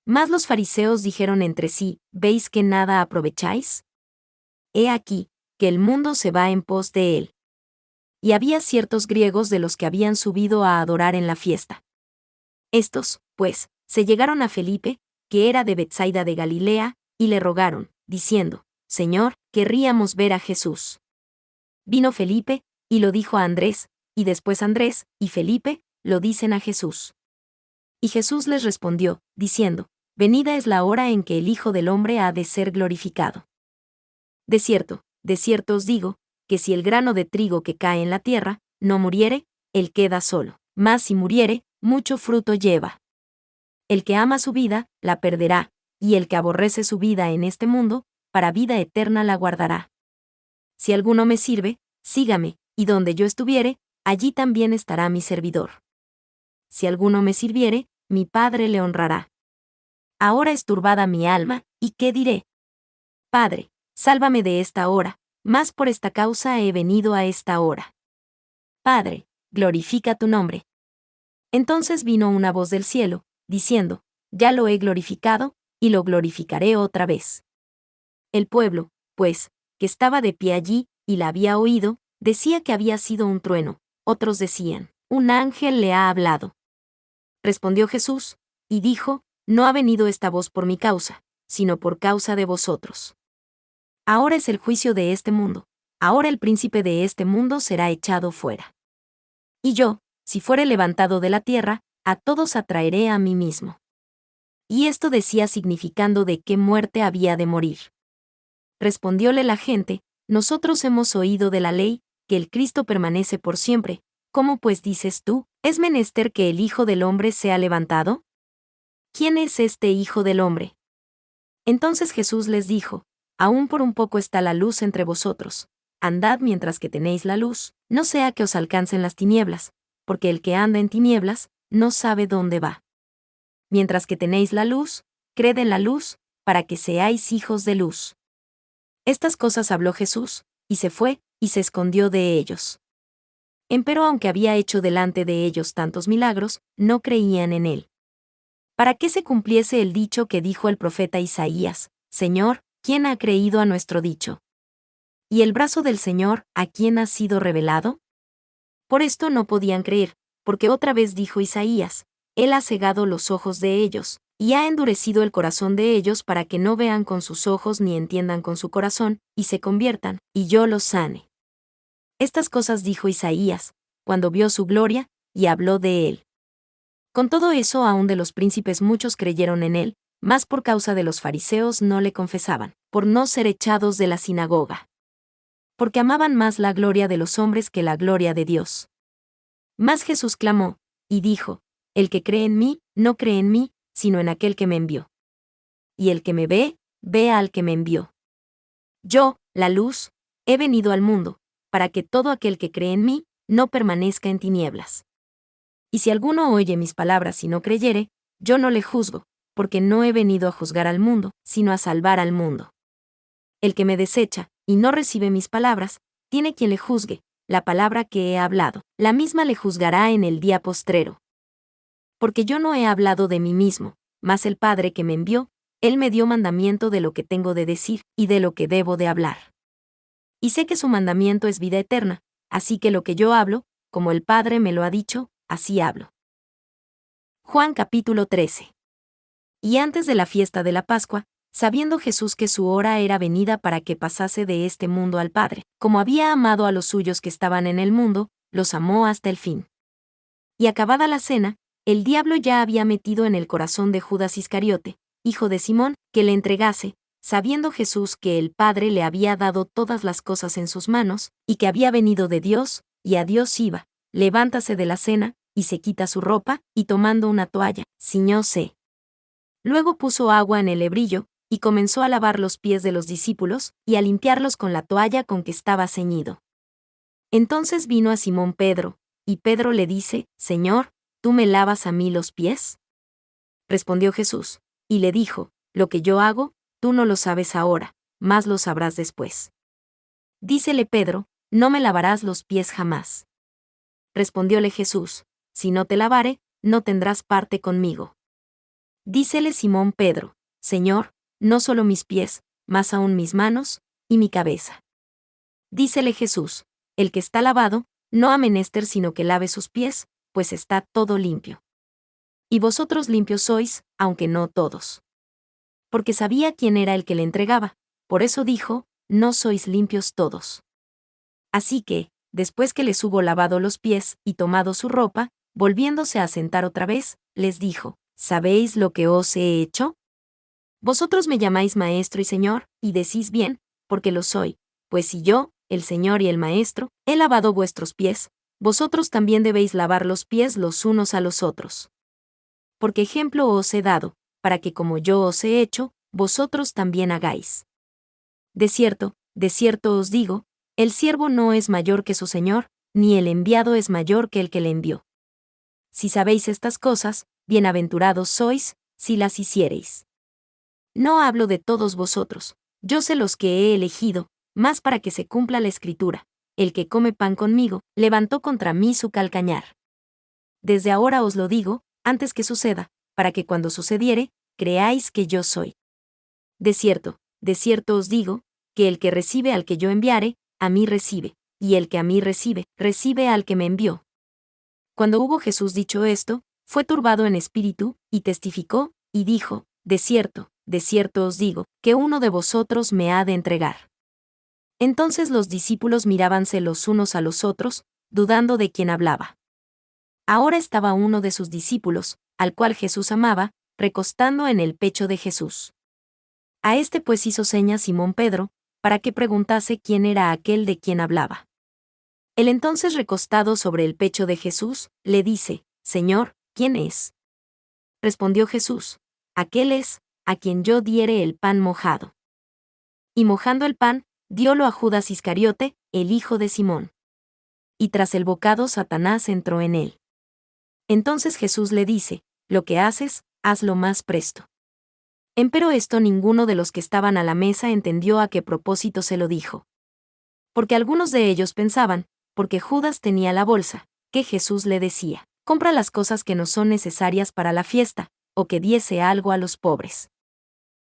Speaker 1: Mas los fariseos dijeron entre sí, ¿veis que nada aprovecháis? He aquí, que el mundo se va en pos de él. Y había ciertos griegos de los que habían subido a adorar en la fiesta. Estos, pues, se llegaron a Felipe, que era de Betsaida de Galilea, y le rogaron, diciendo, Señor, querríamos ver a Jesús. Vino Felipe, y lo dijo a Andrés, y después Andrés y Felipe lo dicen a Jesús. Y Jesús les respondió, diciendo, Venida es la hora en que el Hijo del Hombre ha de ser glorificado. De cierto os digo, que si el grano de trigo que cae en la tierra no muriere, él queda solo, mas si muriere, mucho fruto lleva. El que ama su vida, la perderá, y el que aborrece su vida en este mundo, para vida eterna la guardará. Si alguno me sirve, sígame, y donde yo estuviere, allí también estará mi servidor. Si alguno me sirviere, mi Padre le honrará. Ahora es turbada mi alma, ¿y qué diré? Padre, sálvame de esta hora, mas por esta causa he venido a esta hora. Padre, glorifica tu nombre. Entonces vino una voz del cielo, diciendo, Ya lo he glorificado, y lo glorificaré otra vez. El pueblo, pues, que estaba de pie allí, y la había oído, decía que había sido un trueno, otros decían, un ángel le ha hablado. Respondió Jesús, y dijo, No ha venido esta voz por mi causa, sino por causa de vosotros. Ahora es el juicio de este mundo, ahora el príncipe de este mundo será echado fuera. Y yo, si fuere levantado de la tierra, a todos atraeré a mí mismo. Y esto decía significando de qué muerte había de morir. Respondióle la gente, Nosotros hemos oído de la ley, que el Cristo permanece por siempre, ¿cómo pues dices tú, es menester que el Hijo del Hombre sea levantado? ¿Quién es este Hijo del Hombre? Entonces Jesús les dijo, Aún por un poco está la luz entre vosotros, andad mientras que tenéis la luz, no sea que os alcancen las tinieblas, porque el que anda en tinieblas, no sabe dónde va. Mientras que tenéis la luz, creed en la luz, para que seáis hijos de luz. Estas cosas habló Jesús, y se fue, y se escondió de ellos. Empero aunque había hecho delante de ellos tantos milagros, no creían en él. Para que se cumpliese el dicho que dijo el profeta Isaías, Señor, ¿quién ha creído a nuestro dicho? ¿Y el brazo del Señor, a quién ha sido revelado? Por esto no podían creer, porque otra vez dijo Isaías, Él ha cegado los ojos de ellos, y ha endurecido el corazón de ellos para que no vean con sus ojos ni entiendan con su corazón, y se conviertan, y yo los sane. Estas cosas dijo Isaías, cuando vio su gloria, y habló de él. Con todo eso aún de los príncipes muchos creyeron en él, mas por causa de los fariseos no le confesaban, por no ser echados de la sinagoga. Porque amaban más la gloria de los hombres que la gloria de Dios. Mas Jesús clamó, y dijo, El que cree en mí, no cree en mí, sino en aquel que me envió. Y el que me ve, ve al que me envió. Yo, la luz, he venido al mundo, para que todo aquel que cree en mí, no permanezca en tinieblas. Y si alguno oye mis palabras y no creyere, yo no le juzgo, porque no he venido a juzgar al mundo, sino a salvar al mundo. El que me desecha, y no recibe mis palabras, tiene quien le juzgue, la palabra que he hablado, la misma le juzgará en el día postrero. Porque yo no he hablado de mí mismo, mas el Padre que me envió, Él me dio mandamiento de lo que tengo de decir, y de lo que debo de hablar. Y sé que su mandamiento es vida eterna, así que lo que yo hablo, como el Padre me lo ha dicho, así hablo. Juan capítulo 13. Y antes de la fiesta de la Pascua, sabiendo Jesús que su hora era venida para que pasase de este mundo al Padre, como había amado a los suyos que estaban en el mundo, los amó hasta el fin. Y acabada la cena, el diablo ya había metido en el corazón de Judas Iscariote, hijo de Simón, que le entregase, sabiendo Jesús que el Padre le había dado todas las cosas en sus manos, y que había venido de Dios, y a Dios iba, levántase de la cena, y se quita su ropa, y tomando una toalla, ciñóse. Luego puso agua en el hebrillo, y comenzó a lavar los pies de los discípulos, y a limpiarlos con la toalla con que estaba ceñido. Entonces vino a Simón Pedro, y Pedro le dice, Señor, ¿tú me lavas a mí los pies? Respondió Jesús, y le dijo, lo que yo hago, tú no lo sabes ahora, mas lo sabrás después. Dícele Pedro, no me lavarás los pies jamás. Respondióle Jesús, si no te lavare, no tendrás parte conmigo. Dícele Simón Pedro, Señor, no solo mis pies, mas aún mis manos, y mi cabeza. Dícele Jesús, el que está lavado, no ha menester sino que lave sus pies, pues está todo limpio. Y vosotros limpios sois, aunque no todos. Porque sabía quién era el que le entregaba, por eso dijo, no sois limpios todos. Así que, después que les hubo lavado los pies y tomado su ropa, volviéndose a sentar otra vez, les dijo, ¿sabéis lo que os he hecho? Vosotros me llamáis maestro y señor, y decís bien, porque lo soy, pues si yo, el Señor y el Maestro, he lavado vuestros pies, vosotros también debéis lavar los pies los unos a los otros. Porque ejemplo os he dado, para que como yo os he hecho, vosotros también hagáis. De cierto os digo, el siervo no es mayor que su Señor, ni el enviado es mayor que el que le envió. Si sabéis estas cosas, bienaventurados sois, si las hiciereis. No hablo de todos vosotros, yo sé los que he elegido, más para que se cumpla la Escritura, el que come pan conmigo, levantó contra mí su calcañar. Desde ahora os lo digo, antes que suceda, para que cuando sucediere, creáis que yo soy. De cierto os digo, que el que recibe al que yo enviare, a mí recibe, y el que a mí recibe, recibe al que me envió. Cuando hubo Jesús dicho esto, fue turbado en espíritu, y testificó, y dijo, de cierto os digo, que uno de vosotros me ha de entregar. Entonces los discípulos mirábanse los unos a los otros, dudando de quién hablaba. Ahora estaba uno de sus discípulos, al cual Jesús amaba, recostando en el pecho de Jesús. A este pues hizo señas Simón Pedro, para que preguntase quién era aquel de quien hablaba. Él entonces recostado sobre el pecho de Jesús, le dice, Señor, ¿quién es? Respondió Jesús, aquel es, a quien yo diere el pan mojado. Y mojando el pan, diólo a Judas Iscariote, el hijo de Simón. Y tras el bocado Satanás entró en él. Entonces Jesús le dice, lo que haces, hazlo más presto. Empero esto ninguno de los que estaban a la mesa entendió a qué propósito se lo dijo. Porque algunos de ellos pensaban, porque Judas tenía la bolsa, que Jesús le decía, compra las cosas que no son necesarias para la fiesta, o que diese algo a los pobres.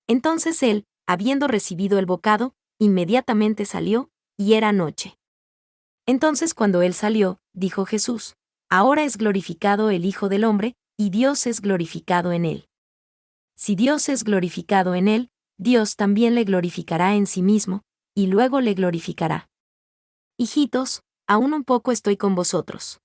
Speaker 1: Entonces él, habiendo recibido el bocado, inmediatamente salió, y era noche. Entonces cuando él salió, dijo Jesús, ahora es glorificado el Hijo del Hombre, y Dios es glorificado en él. Si Dios es glorificado en él, Dios también le glorificará en sí mismo, y luego le glorificará. Hijitos, aún un poco estoy con vosotros.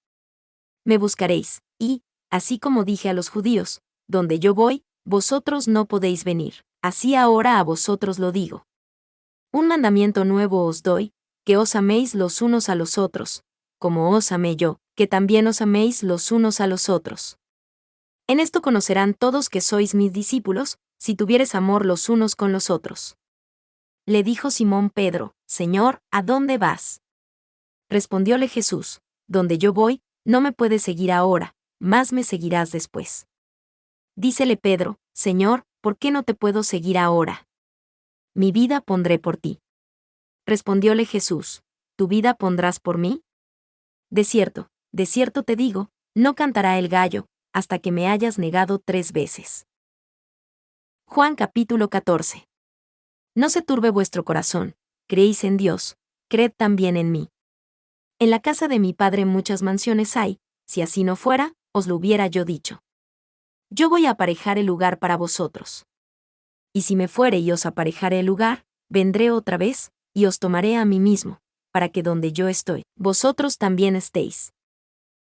Speaker 1: Me buscaréis, y, así como dije a los judíos, donde yo voy, vosotros no podéis venir, así ahora a vosotros lo digo. Un mandamiento nuevo os doy, que os améis los unos a los otros, como os amé yo, que también os améis los unos a los otros. En esto conocerán todos que sois mis discípulos, si tuviereis amor los unos con los otros. Le dijo Simón Pedro, Señor, ¿a dónde vas? Respondióle Jesús, donde yo voy, no me puedes seguir ahora, mas me seguirás después. Dícele Pedro, Señor, ¿por qué no te puedo seguir ahora? Mi vida pondré por ti. Respondióle Jesús, ¿tu vida pondrás por mí? De cierto te digo, no cantará el gallo, hasta que me hayas negado 3 veces. Juan capítulo 14. No se turbe vuestro corazón, creéis en Dios, creed también en mí. En la casa de mi Padre muchas mansiones hay, si así no fuera, os lo hubiera yo dicho. Yo voy a aparejar el lugar para vosotros. Y si me fuere y os aparejare el lugar, vendré otra vez, y os tomaré a mí mismo, para que donde yo estoy, vosotros también estéis.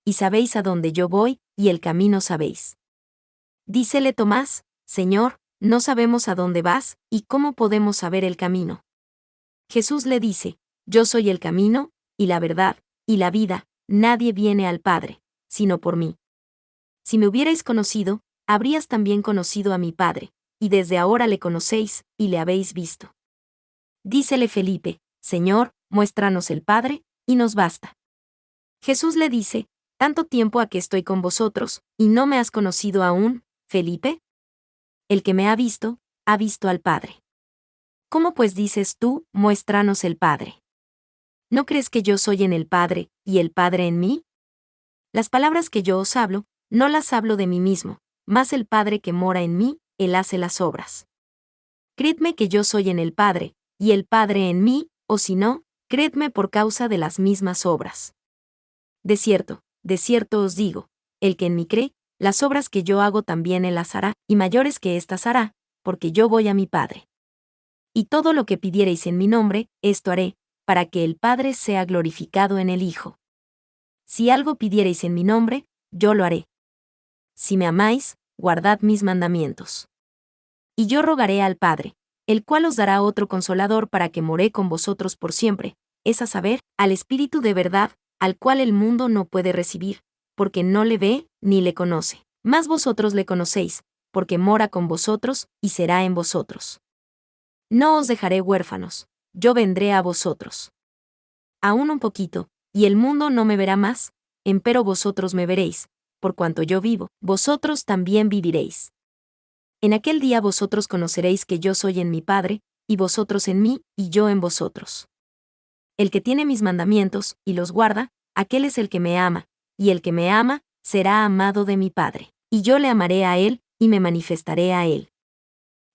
Speaker 1: Y sabéis a dónde yo voy, y el camino sabéis. Dícele Tomás, Señor, no sabemos a dónde vas, y cómo podemos saber el camino. Jesús le dice, yo soy el camino, y la verdad, y la vida, nadie viene al Padre, sino por mí. Si me hubierais conocido, habrías también conocido a mi Padre, y desde ahora le conocéis, y le habéis visto. Dícele Felipe: Señor, muéstranos el Padre, y nos basta. Jesús le dice: ¿Tanto tiempo ha que estoy con vosotros, y no me has conocido aún, Felipe? El que me ha visto al Padre. ¿Cómo pues dices tú, muéstranos el Padre? ¿No crees que yo soy en el Padre, y el Padre en mí? Las palabras que yo os hablo, no las hablo de mí mismo, mas el Padre que mora en mí, Él hace las obras. Creedme que yo soy en el Padre, y el Padre en mí, o si no, creedme por causa de las mismas obras. De cierto os digo, el que en mí cree, las obras que yo hago también él las hará, y mayores que éstas hará, porque yo voy a mi Padre. Y todo lo que pidiereis en mi nombre, esto haré, para que el Padre sea glorificado en el Hijo. Si algo pidiereis en mi nombre, yo lo haré. Si me amáis, guardad mis mandamientos. Y yo rogaré al Padre, el cual os dará otro consolador para que more con vosotros por siempre, es a saber, al Espíritu de verdad, al cual el mundo no puede recibir, porque no le ve ni le conoce. Mas vosotros le conocéis, porque mora con vosotros y será en vosotros. No os dejaré huérfanos, yo vendré a vosotros. Aún un poquito, y el mundo no me verá más, empero vosotros me veréis, por cuanto yo vivo, vosotros también viviréis. En aquel día vosotros conoceréis que yo soy en mi Padre, y vosotros en mí, y yo en vosotros. El que tiene mis mandamientos, y los guarda, aquel es el que me ama, y el que me ama, será amado de mi Padre, y yo le amaré a él, y me manifestaré a él.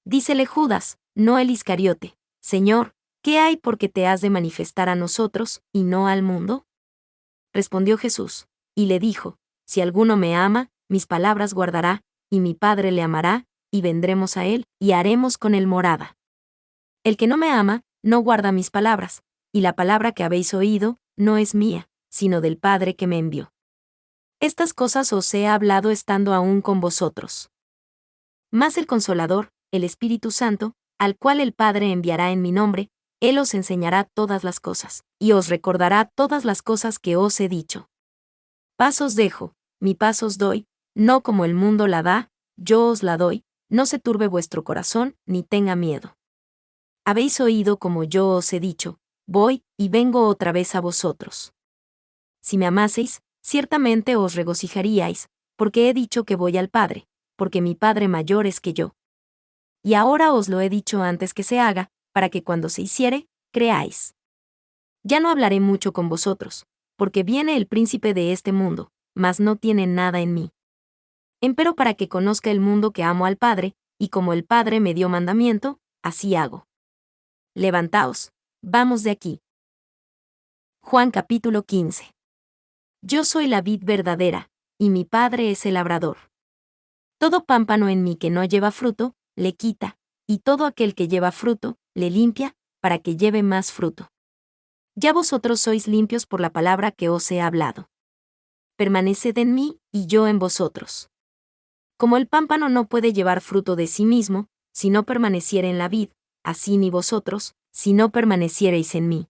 Speaker 1: Dícele Judas, no el Iscariote: Señor, ¿qué hay porque te has de manifestar a nosotros, y no al mundo? Respondió Jesús, y le dijo: Si alguno me ama, mis palabras guardará, y mi Padre le amará, y vendremos a él, y haremos con él morada. El que no me ama, no guarda mis palabras, y la palabra que habéis oído, no es mía, sino del Padre que me envió. Estas cosas os he hablado estando aún con vosotros. Mas el Consolador, el Espíritu Santo, al cual el Padre enviará en mi nombre, Él os enseñará todas las cosas, y os recordará todas las cosas que os he dicho. Paz os dejo, mi paz os doy, no como el mundo la da, yo os la doy, no se turbe vuestro corazón, ni tenga miedo. Habéis oído como yo os he dicho, voy, y vengo otra vez a vosotros. Si me amaseis, ciertamente os regocijaríais, porque he dicho que voy al Padre, porque mi Padre mayor es que yo. Y ahora os lo he dicho antes que se haga, para que cuando se hiciere, creáis. Ya no hablaré mucho con vosotros, porque viene el príncipe de este mundo, mas no tiene nada en mí. Empero para que conozca el mundo que amo al Padre, y como el Padre me dio mandamiento, así hago. Levantaos, vamos de aquí. Juan capítulo 15. Yo soy la vid verdadera, y mi Padre es el labrador. Todo pámpano en mí que no lleva fruto, le quita, y todo aquel que lleva fruto, le limpia, para que lleve más fruto. Ya vosotros sois limpios por la palabra que os he hablado. Permaneced en mí, y yo en vosotros. Como el pámpano no puede llevar fruto de sí mismo, si no permaneciere en la vid, así ni vosotros, si no permaneciereis en mí.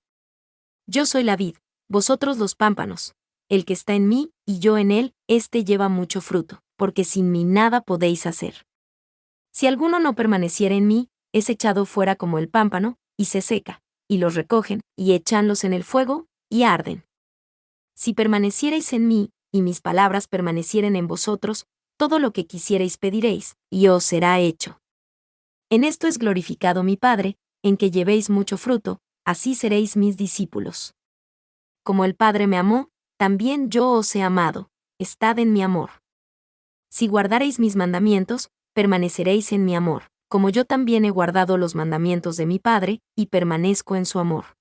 Speaker 1: Yo soy la vid, vosotros los pámpanos. El que está en mí, y yo en él, éste lleva mucho fruto, porque sin mí nada podéis hacer. Si alguno no permaneciere en mí, es echado fuera como el pámpano, y se seca, y los recogen, y échanlos en el fuego, y arden. Si permaneciereis en mí, y mis palabras permanecieren en vosotros, todo lo que quisiereis pediréis, y os será hecho. En esto es glorificado mi Padre, en que llevéis mucho fruto, así seréis mis discípulos. Como el Padre me amó, también yo os he amado, estad en mi amor. Si guardareis mis mandamientos, permaneceréis en mi amor, como yo también he guardado los mandamientos de mi Padre, y permanezco en su amor.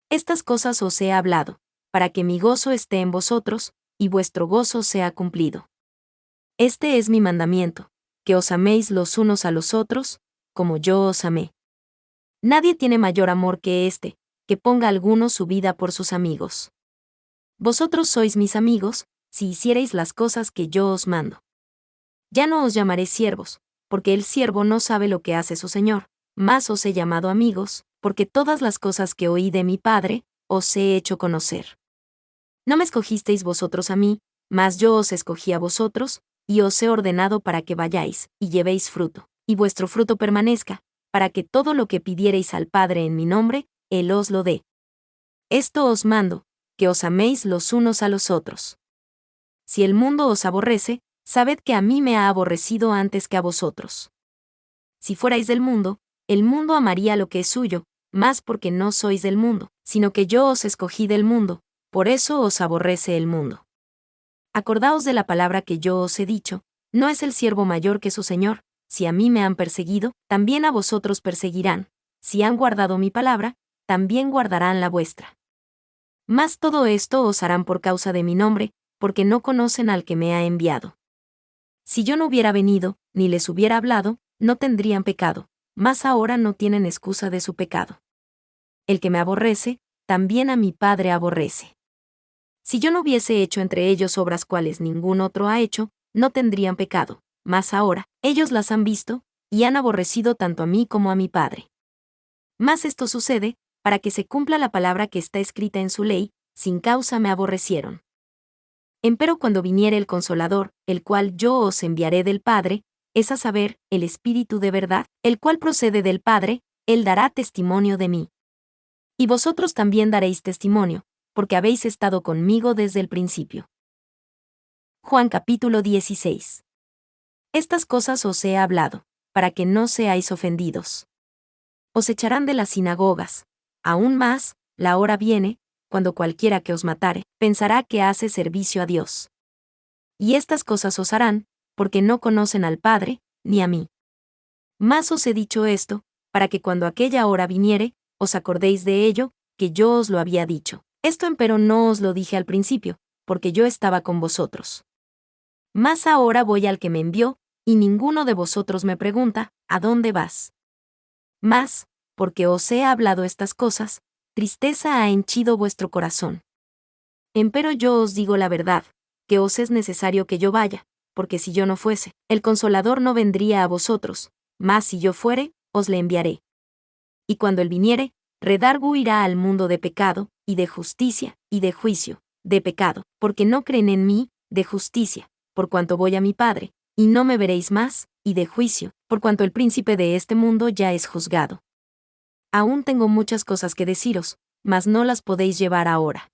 Speaker 1: Estas cosas os he hablado, para que mi gozo esté en vosotros, y vuestro gozo sea cumplido. Este es mi mandamiento, que os améis los unos a los otros, como yo os amé. Nadie tiene mayor amor que este, que ponga alguno su vida por sus amigos. Vosotros sois mis amigos, si hiciereis las cosas que yo os mando. Ya no os llamaré siervos, porque el siervo no sabe lo que hace su señor, mas os he llamado amigos, porque todas las cosas que oí de mi Padre, os he hecho conocer. No me escogisteis vosotros a mí, mas yo os escogí a vosotros, y os he ordenado para que vayáis, y llevéis fruto, y vuestro fruto permanezca, para que todo lo que pidiereis al Padre en mi nombre, Él os lo dé. Esto os mando, que os améis los unos a los otros. Si el mundo os aborrece, sabed que a mí me ha aborrecido antes que a vosotros. Si fuerais del mundo, el mundo amaría lo que es suyo, mas porque no sois del mundo, sino que yo os escogí del mundo, por eso os aborrece el mundo. Acordaos de la palabra que yo os he dicho, no es el siervo mayor que su señor, si a mí me han perseguido, también a vosotros perseguirán, si han guardado mi palabra, también guardarán la vuestra. Mas todo esto os harán por causa de mi nombre, porque no conocen al que me ha enviado. Si yo no hubiera venido, ni les hubiera hablado, no tendrían pecado, mas ahora no tienen excusa de su pecado. El que me aborrece, también a mi Padre aborrece. Si yo no hubiese hecho entre ellos obras cuales ningún otro ha hecho, no tendrían pecado, mas ahora, ellos las han visto, y han aborrecido tanto a mí como a mi Padre. Mas esto sucede, para que se cumpla la palabra que está escrita en su ley, sin causa me aborrecieron. Empero cuando viniere el Consolador, el cual yo os enviaré del Padre, es a saber, el Espíritu de verdad, el cual procede del Padre, Él dará testimonio de mí. Y vosotros también daréis testimonio, porque habéis estado conmigo desde el principio. Juan capítulo 16. Estas cosas os he hablado, para que no seáis ofendidos. Os echarán de las sinagogas. Aún más, la hora viene, cuando cualquiera que os matare, pensará que hace servicio a Dios. Y estas cosas os harán, porque no conocen al Padre, ni a mí. Mas os he dicho esto, para que cuando aquella hora viniere, os acordéis de ello, que yo os lo había dicho. Esto empero no os lo dije al principio, porque yo estaba con vosotros. Mas ahora voy al que me envió, y ninguno de vosotros me pregunta, ¿a dónde vas? Mas, porque os he hablado estas cosas, tristeza ha henchido vuestro corazón. Empero yo os digo la verdad, que os es necesario que yo vaya, porque si yo no fuese, el Consolador no vendría a vosotros, mas si yo fuere, os le enviaré. Y cuando él viniere, redargu irá al mundo de pecado, y de justicia, y de juicio, de pecado, porque no creen en mí, de justicia, por cuanto voy a mi Padre, y no me veréis más, y de juicio, por cuanto el príncipe de este mundo ya es juzgado. Aún tengo muchas cosas que deciros, mas no las podéis llevar ahora.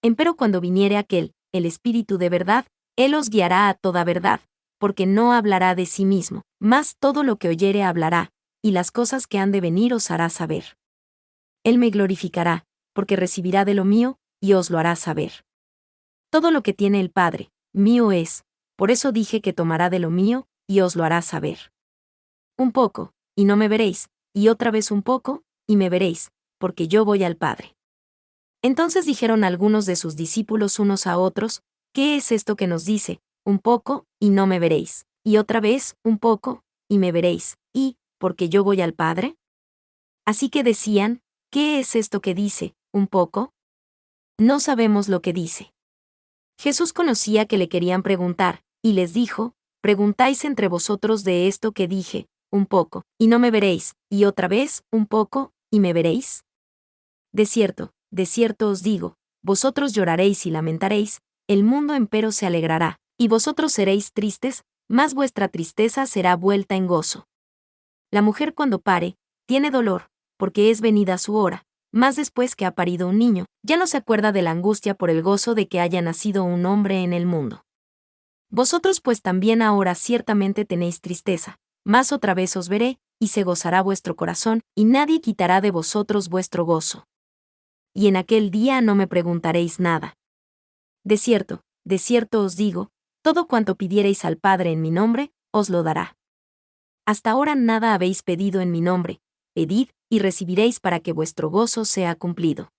Speaker 1: Empero cuando viniere aquel, el Espíritu de verdad, Él os guiará a toda verdad, porque no hablará de sí mismo, mas todo lo que oyere hablará, y las cosas que han de venir os hará saber. Él me glorificará, porque recibirá de lo mío, y os lo hará saber. Todo lo que tiene el Padre, mío es, por eso dije que tomará de lo mío, y os lo hará saber. Un poco, y no me veréis, y otra vez un poco, y me veréis, porque yo voy al Padre. Entonces dijeron algunos de sus discípulos unos a otros, ¿qué es esto que nos dice? Un poco, y no me veréis, y otra vez, un poco, y me veréis, y, porque yo voy al Padre. Así que decían, ¿qué es esto que dice, un poco? No sabemos lo que dice. Jesús conocía que le querían preguntar, y les dijo, preguntáis entre vosotros de esto que dije, un poco, y no me veréis, y otra vez, un poco, y me veréis. De cierto os digo, vosotros lloraréis y lamentaréis, el mundo empero se alegrará, y vosotros seréis tristes, mas vuestra tristeza será vuelta en gozo. La mujer cuando pare, tiene dolor, porque es venida su hora, mas después que ha parido un niño, ya no se acuerda de la angustia por el gozo de que haya nacido un hombre en el mundo. Vosotros pues también ahora ciertamente tenéis tristeza, mas otra vez os veré, y se gozará vuestro corazón, y nadie quitará de vosotros vuestro gozo. Y en aquel día no me preguntaréis nada. De cierto os digo, todo cuanto pidiereis al Padre en mi nombre, os lo dará. Hasta ahora nada habéis pedido en mi nombre, pedid, y recibiréis para que vuestro gozo sea cumplido.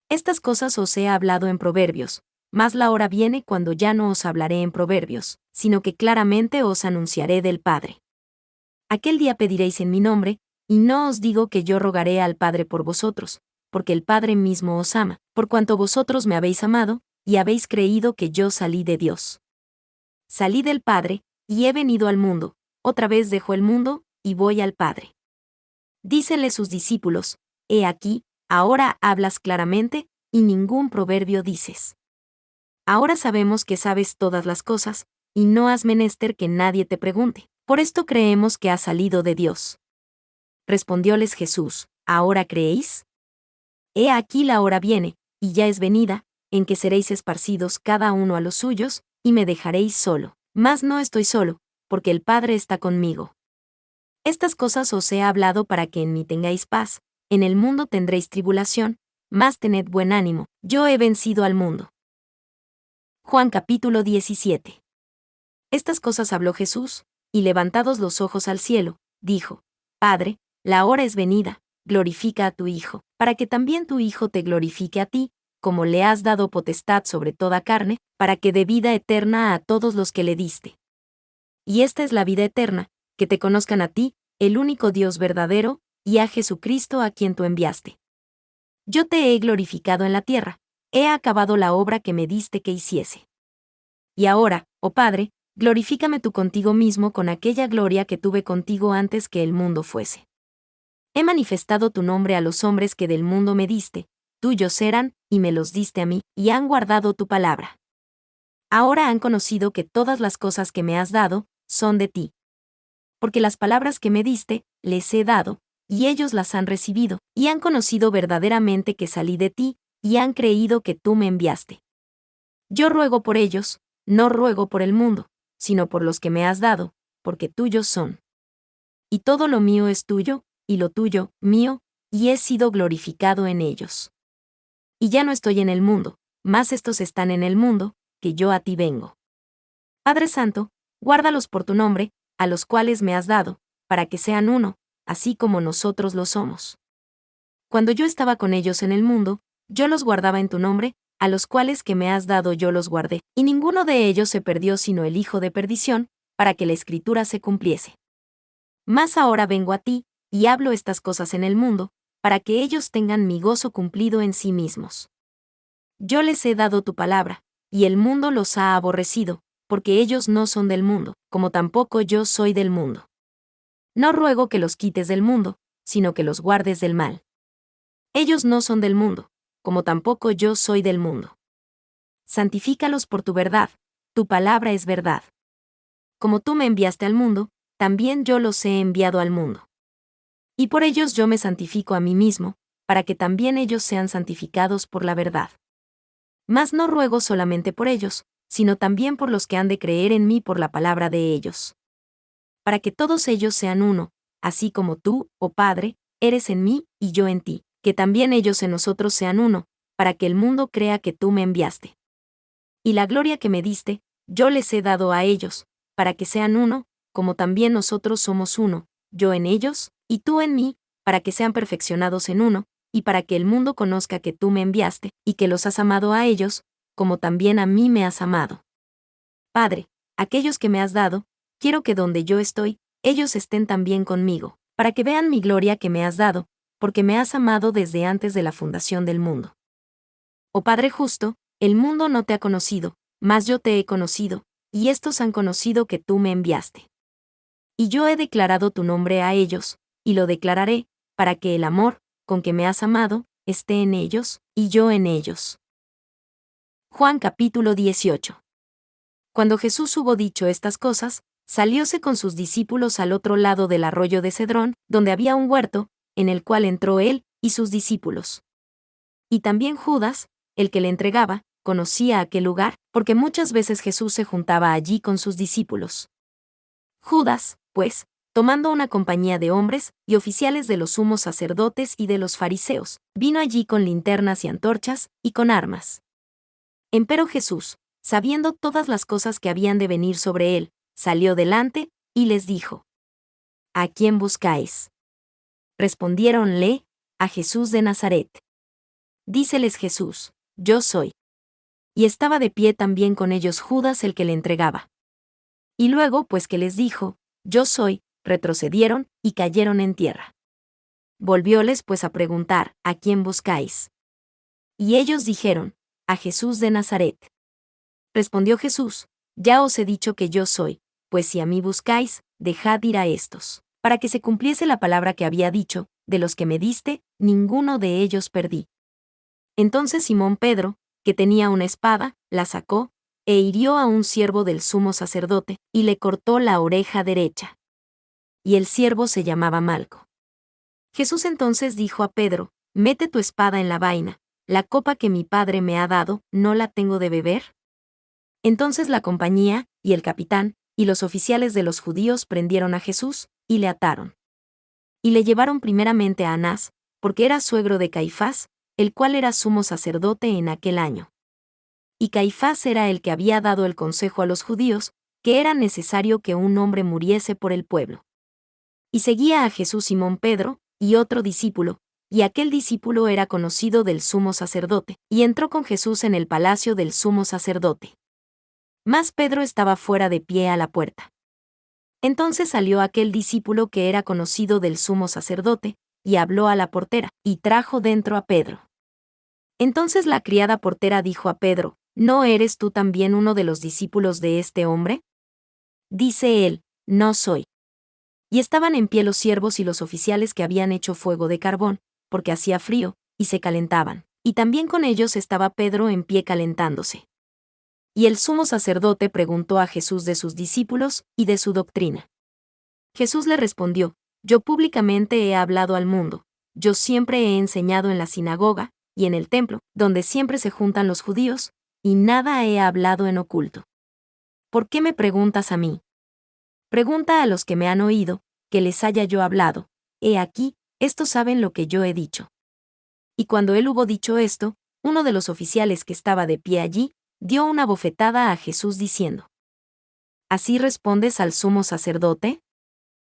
Speaker 1: Estas cosas os he hablado en proverbios, mas la hora viene cuando ya no os hablaré en proverbios, sino que claramente os anunciaré del Padre. Aquel día pediréis en mi nombre, y no os digo que yo rogaré al Padre por vosotros, porque el Padre mismo os ama, por cuanto vosotros me habéis amado, y habéis creído que yo salí de Dios. Salí del Padre, y he venido al mundo, otra vez dejo el mundo, y voy al Padre. Dícenle sus discípulos, he aquí, ahora hablas claramente, y ningún proverbio dices. Ahora sabemos que sabes todas las cosas, y no has menester que nadie te pregunte, Por esto creemos que ha salido de Dios. Respondióles Jesús, ¿ahora creéis? He aquí la hora viene, y ya es venida, en que seréis esparcidos cada uno a los suyos, y me dejaréis solo. Mas no estoy solo, porque el Padre está conmigo. Estas cosas os he hablado para que en mí tengáis paz. En el mundo tendréis tribulación, mas tened buen ánimo, yo he vencido al mundo. Juan capítulo 17. Estas cosas habló Jesús, y levantados los ojos al cielo, dijo, Padre, la hora es venida, glorifica a tu Hijo, para que también tu Hijo te glorifique a ti, como le has dado potestad sobre toda carne, para que dé vida eterna a todos los que le diste. Y esta es la vida eterna, que te conozcan a ti, el único Dios verdadero, y a Jesucristo a quien tú enviaste. Yo te he glorificado en la tierra, he acabado la obra que me diste que hiciese. Y ahora, oh Padre, glorifícame tú contigo mismo con aquella gloria que tuve contigo antes que el mundo fuese. He manifestado tu nombre a los hombres que del mundo me diste, tuyos eran, y me los diste a mí, y han guardado tu palabra. Ahora han conocido que todas las cosas que me has dado, son de ti. Porque las palabras que me diste, les he dado, y ellos las han recibido, y han conocido verdaderamente que salí de ti, y han creído que tú me enviaste. Yo ruego por ellos, no ruego por el mundo, sino por los que me has dado, porque tuyos son. Y todo lo mío es tuyo, y lo tuyo, mío, y he sido glorificado en ellos. Y ya no estoy en el mundo, mas estos están en el mundo, que yo a ti vengo. Padre Santo, guárdalos por tu nombre, a los cuales me has dado, para que sean uno, así como nosotros lo somos. Cuando yo estaba con ellos en el mundo, yo los guardaba en tu nombre, a los cuales que me has dado yo los guardé, y ninguno de ellos se perdió sino el hijo de perdición, para que la escritura se cumpliese. Mas ahora vengo a ti, y hablo estas cosas en el mundo, para que ellos tengan mi gozo cumplido en sí mismos. Yo les he dado tu palabra, y el mundo los ha aborrecido, porque ellos no son del mundo, como tampoco yo soy del mundo. No ruego que los quites del mundo, sino que los guardes del mal. Ellos no son del mundo, como tampoco yo soy del mundo. Santifícalos por tu verdad, tu palabra es verdad. Como tú me enviaste al mundo, también yo los he enviado al mundo. Y por ellos yo me santifico a mí mismo, para que también ellos sean santificados por la verdad. Mas no ruego solamente por ellos, sino también por los que han de creer en mí por la palabra de ellos. Para que todos ellos sean uno, así como tú, oh Padre, eres en mí y yo en ti, que también ellos en nosotros sean uno, para que el mundo crea que tú me enviaste. Y la gloria que me diste, yo les he dado a ellos, para que sean uno, como también nosotros somos uno, yo en ellos, y tú en mí, para que sean perfeccionados en uno, y para que el mundo conozca que tú me enviaste, y que los has amado a ellos, como también a mí me has amado. Padre, aquellos que me has dado, quiero que donde yo estoy, ellos estén también conmigo, para que vean mi gloria que me has dado, porque me has amado desde antes de la fundación del mundo. Oh Padre justo, el mundo no te ha conocido, mas yo te he conocido, y estos han conocido que tú me enviaste. Y yo he declarado tu nombre a ellos, y lo declararé, para que el amor, con que me has amado, esté en ellos, y yo en ellos. Juan capítulo 18. Cuando Jesús hubo dicho estas cosas, salióse con sus discípulos al otro lado del arroyo de Cedrón, donde había un huerto, en el cual entró él y sus discípulos. Y también Judas, el que le entregaba, conocía aquel lugar, porque muchas veces Jesús se juntaba allí con sus discípulos. Judas, pues, tomando una compañía de hombres y oficiales de los sumos sacerdotes y de los fariseos, vino allí con linternas y antorchas, y con armas. Empero Jesús, sabiendo todas las cosas que habían de venir sobre él, salió delante, y les dijo: ¿A quién buscáis? Respondiéronle: a Jesús de Nazaret. Díceles Jesús: Yo soy. Y estaba de pie también con ellos Judas el que le entregaba. Y luego, pues que les dijo: Yo soy, retrocedieron, y cayeron en tierra. Volvióles pues a preguntar: ¿A quién buscáis? Y ellos dijeron: A Jesús de Nazaret. Respondió Jesús: Ya os he dicho que yo soy, pues si a mí buscáis, dejad ir a estos, para que se cumpliese la palabra que había dicho: de los que me diste, ninguno de ellos perdí. Entonces Simón Pedro, que tenía una espada, la sacó, e hirió a un siervo del sumo sacerdote, y le cortó la oreja derecha. Y el siervo se llamaba Malco. Jesús entonces dijo a Pedro: «Mete tu espada en la vaina, la copa que mi padre me ha dado, ¿no la tengo de beber?». Entonces la compañía, y el capitán, y los oficiales de los judíos prendieron a Jesús, y le ataron. Y le llevaron primeramente a Anás, porque era suegro de Caifás, el cual era sumo sacerdote en aquel año. Y Caifás era el que había dado el consejo a los judíos, que era necesario que un hombre muriese por el pueblo. Y seguía a Jesús Simón Pedro, y otro discípulo, y aquel discípulo era conocido del sumo sacerdote, y entró con Jesús en el palacio del sumo sacerdote. Mas Pedro estaba fuera de pie a la puerta. Entonces salió aquel discípulo que era conocido del sumo sacerdote, y habló a la portera, y trajo dentro a Pedro. Entonces la criada portera dijo a Pedro: «¿No eres tú también uno de los discípulos de este hombre?». Dice él: «No soy». Y estaban en pie los siervos y los oficiales que habían hecho fuego de carbón, porque hacía frío, y se calentaban, y también con ellos estaba Pedro en pie calentándose. Y el sumo sacerdote preguntó a Jesús de sus discípulos y de su doctrina. Jesús le respondió: «Yo públicamente he hablado al mundo, yo siempre he enseñado en la sinagoga, y en el templo, donde siempre se juntan los judíos, y nada he hablado en oculto. ¿Por qué me preguntas a mí? Pregunta a los que me han oído, que les haya yo hablado. He aquí, estos saben lo que yo he dicho». Y cuando él hubo dicho esto, uno de los oficiales que estaba de pie allí, dio una bofetada a Jesús diciendo: «¿Así respondes al sumo sacerdote?».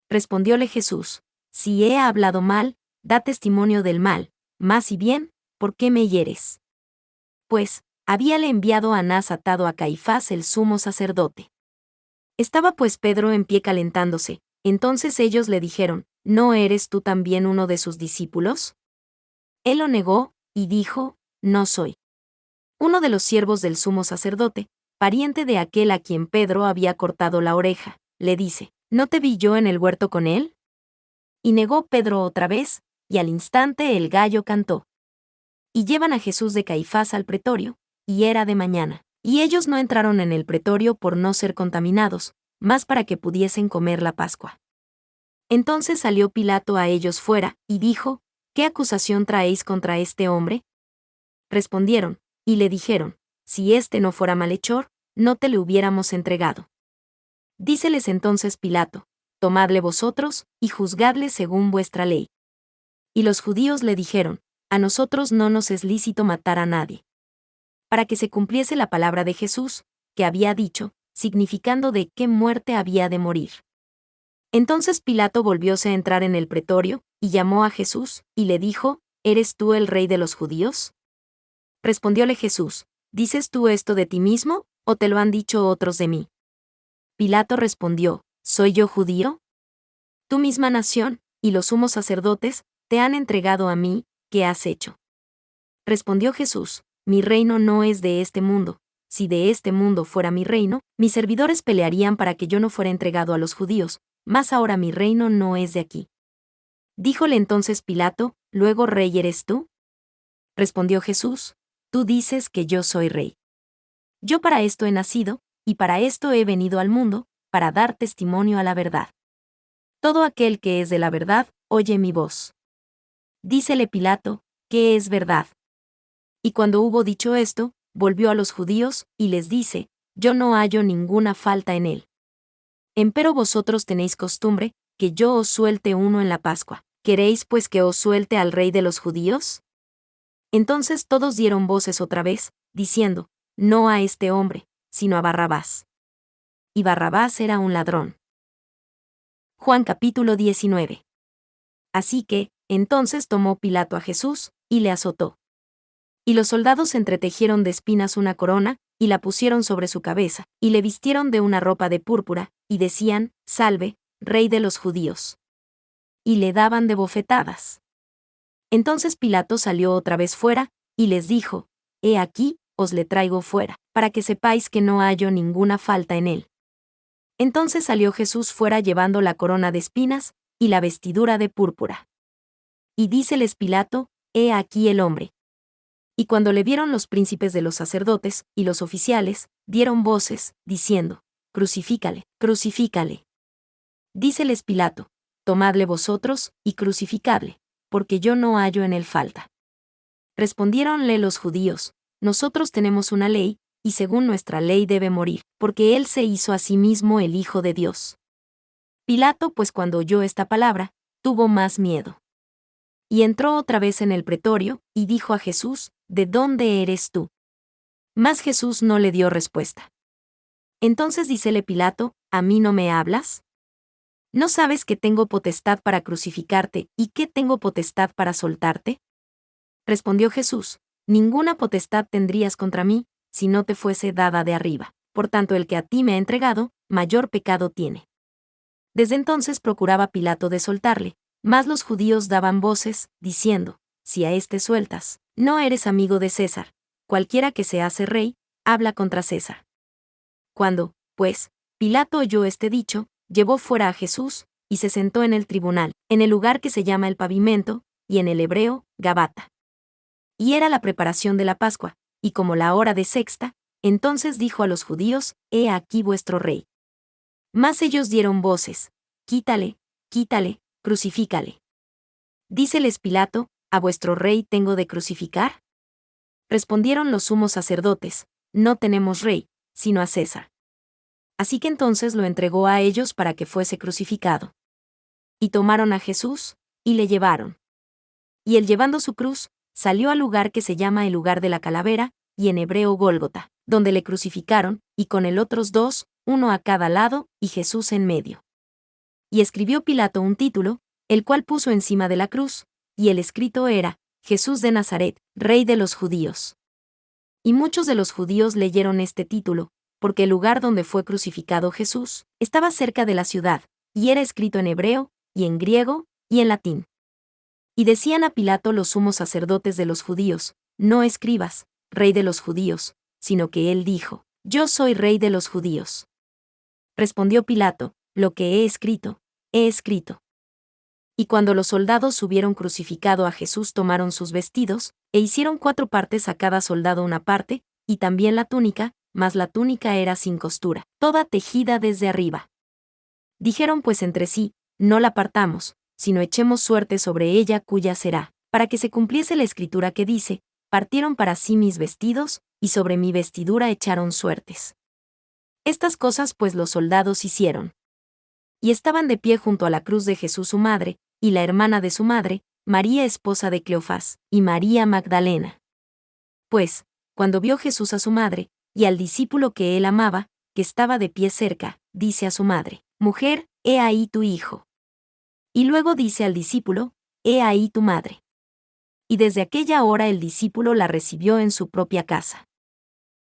Speaker 1: Respondióle Jesús: «Si he hablado mal, da testimonio del mal, mas si bien, ¿por qué me hieres?». Pues, habíale enviado Anás atado a Caifás el sumo sacerdote. Estaba pues Pedro en pie calentándose, entonces ellos le dijeron: «¿No eres tú también uno de sus discípulos?». Él lo negó, y dijo: «No soy». Uno de los siervos del sumo sacerdote, pariente de aquel a quien Pedro había cortado la oreja, le dice: «¿No te vi yo en el huerto con él?». Y negó Pedro otra vez, y al instante el gallo cantó. Y llevan a Jesús de Caifás al pretorio, y era de mañana. Y ellos no entraron en el pretorio por no ser contaminados, mas para que pudiesen comer la Pascua. Entonces salió Pilato a ellos fuera, y dijo: «¿Qué acusación traéis contra este hombre?». Respondieron, y le dijeron: «Si éste no fuera malhechor, no te le hubiéramos entregado». Díceles entonces Pilato: «Tomadle vosotros, y juzgadle según vuestra ley». Y los judíos le dijeron: «A nosotros no nos es lícito matar a nadie». Para que se cumpliese la palabra de Jesús, que había dicho, significando de qué muerte había de morir. Entonces Pilato volvióse a entrar en el pretorio, y llamó a Jesús, y le dijo: «¿Eres tú el rey de los judíos?». Respondióle Jesús: «¿Dices tú esto de ti mismo, o te lo han dicho otros de mí?». Pilato respondió: «¿Soy yo judío? Tu misma nación, y los sumos sacerdotes, te han entregado a mí, ¿qué has hecho?». Respondió Jesús: «Mi reino no es de este mundo. Si de este mundo fuera mi reino, mis servidores pelearían para que yo no fuera entregado a los judíos, mas ahora mi reino no es de aquí». Díjole entonces Pilato: «¿Luego rey eres tú?». Respondió Jesús: «Tú dices que yo soy rey. Yo para esto he nacido, y para esto he venido al mundo, para dar testimonio a la verdad. Todo aquel que es de la verdad, oye mi voz». Dícele Pilato: «¿Qué es verdad?». Y cuando hubo dicho esto, volvió a los judíos, y les dice: «Yo no hallo ninguna falta en él. Empero vosotros tenéis costumbre, que yo os suelte uno en la Pascua. ¿Queréis pues que os suelte al rey de los judíos?». Entonces todos dieron voces otra vez, diciendo: «No a este hombre, sino a Barrabás». Y Barrabás era un ladrón. Juan capítulo 19. Así que, entonces tomó Pilato a Jesús, y le azotó. Y los soldados entretejieron de espinas una corona, y la pusieron sobre su cabeza, y le vistieron de una ropa de púrpura, y decían: «Salve, Rey de los judíos». Y le daban de bofetadas. Entonces Pilato salió otra vez fuera, y les dijo: «He aquí, os le traigo fuera, para que sepáis que no hallo ninguna falta en él». Entonces salió Jesús fuera llevando la corona de espinas, y la vestidura de púrpura. Y díceles Pilato: «He aquí el hombre». Y cuando le vieron los príncipes de los sacerdotes, y los oficiales, dieron voces, diciendo: Crucifícale, crucifícale. Díceles Pilato: Tomadle vosotros, y crucificadle, porque yo no hallo en él falta. Respondiéronle los judíos: Nosotros tenemos una ley, y según nuestra ley debe morir, porque él se hizo a sí mismo el Hijo de Dios. Pilato, pues, cuando oyó esta palabra, tuvo más miedo. Y entró otra vez en el pretorio, y dijo a Jesús: ¿De dónde eres tú? Mas Jesús no le dio respuesta. Entonces dícele Pilato: ¿A mí no me hablas? ¿No sabes que tengo potestad para crucificarte, y que tengo potestad para soltarte? Respondió Jesús: Ninguna potestad tendrías contra mí, si no te fuese dada de arriba. Por tanto, el que a ti me ha entregado, mayor pecado tiene. Desde entonces procuraba Pilato de soltarle, mas los judíos daban voces, diciendo: Si a éste sueltas, no eres amigo de César. Cualquiera que se hace rey, habla contra César. Cuando, pues, Pilato oyó este dicho, llevó fuera a Jesús, y se sentó en el tribunal, en el lugar que se llama el Pavimento, y en el hebreo, Gabata. Y era la preparación de la Pascua, y como la hora de sexta, entonces dijo a los judíos: He aquí vuestro rey. Mas ellos dieron voces: Quítale, quítale, crucifícale. Díceles Pilato: ¿A vuestro rey tengo de crucificar? Respondieron los sumos sacerdotes: No tenemos rey, sino a César. Así que entonces lo entregó a ellos para que fuese crucificado. Y tomaron a Jesús, y le llevaron. Y él, llevando su cruz, salió al lugar que se llama el lugar de la calavera, y en hebreo Gólgota, donde le crucificaron, y con él otros dos, uno a cada lado, y Jesús en medio. Y escribió Pilato un título, el cual puso encima de la cruz, y el escrito era: Jesús de Nazaret, Rey de los judíos. Y muchos de los judíos leyeron este título, porque el lugar donde fue crucificado Jesús estaba cerca de la ciudad, y era escrito en hebreo, y en griego, y en latín. Y decían a Pilato los sumos sacerdotes de los judíos: No escribas, Rey de los judíos, sino que él dijo: Yo soy Rey de los judíos. Respondió Pilato: Lo que he escrito, he escrito. Y cuando los soldados hubieron crucificado a Jesús, tomaron sus vestidos, e hicieron 4 partes a cada soldado una parte, y también la túnica, mas la túnica era sin costura, toda tejida desde arriba. Dijeron pues entre sí: No la partamos, sino echemos suerte sobre ella cuya será, para que se cumpliese la escritura que dice: Partieron para sí mis vestidos, y sobre mi vestidura echaron suertes. Estas cosas pues los soldados hicieron. Y estaban de pie junto a la cruz de Jesús su madre, y la hermana de su madre, María esposa de Cleofás, y María Magdalena. Pues, cuando vio Jesús a su madre, y al discípulo que él amaba, que estaba de pie cerca, dice a su madre: Mujer, he ahí tu hijo. Y luego dice al discípulo: He ahí tu madre. Y desde aquella hora el discípulo la recibió en su propia casa.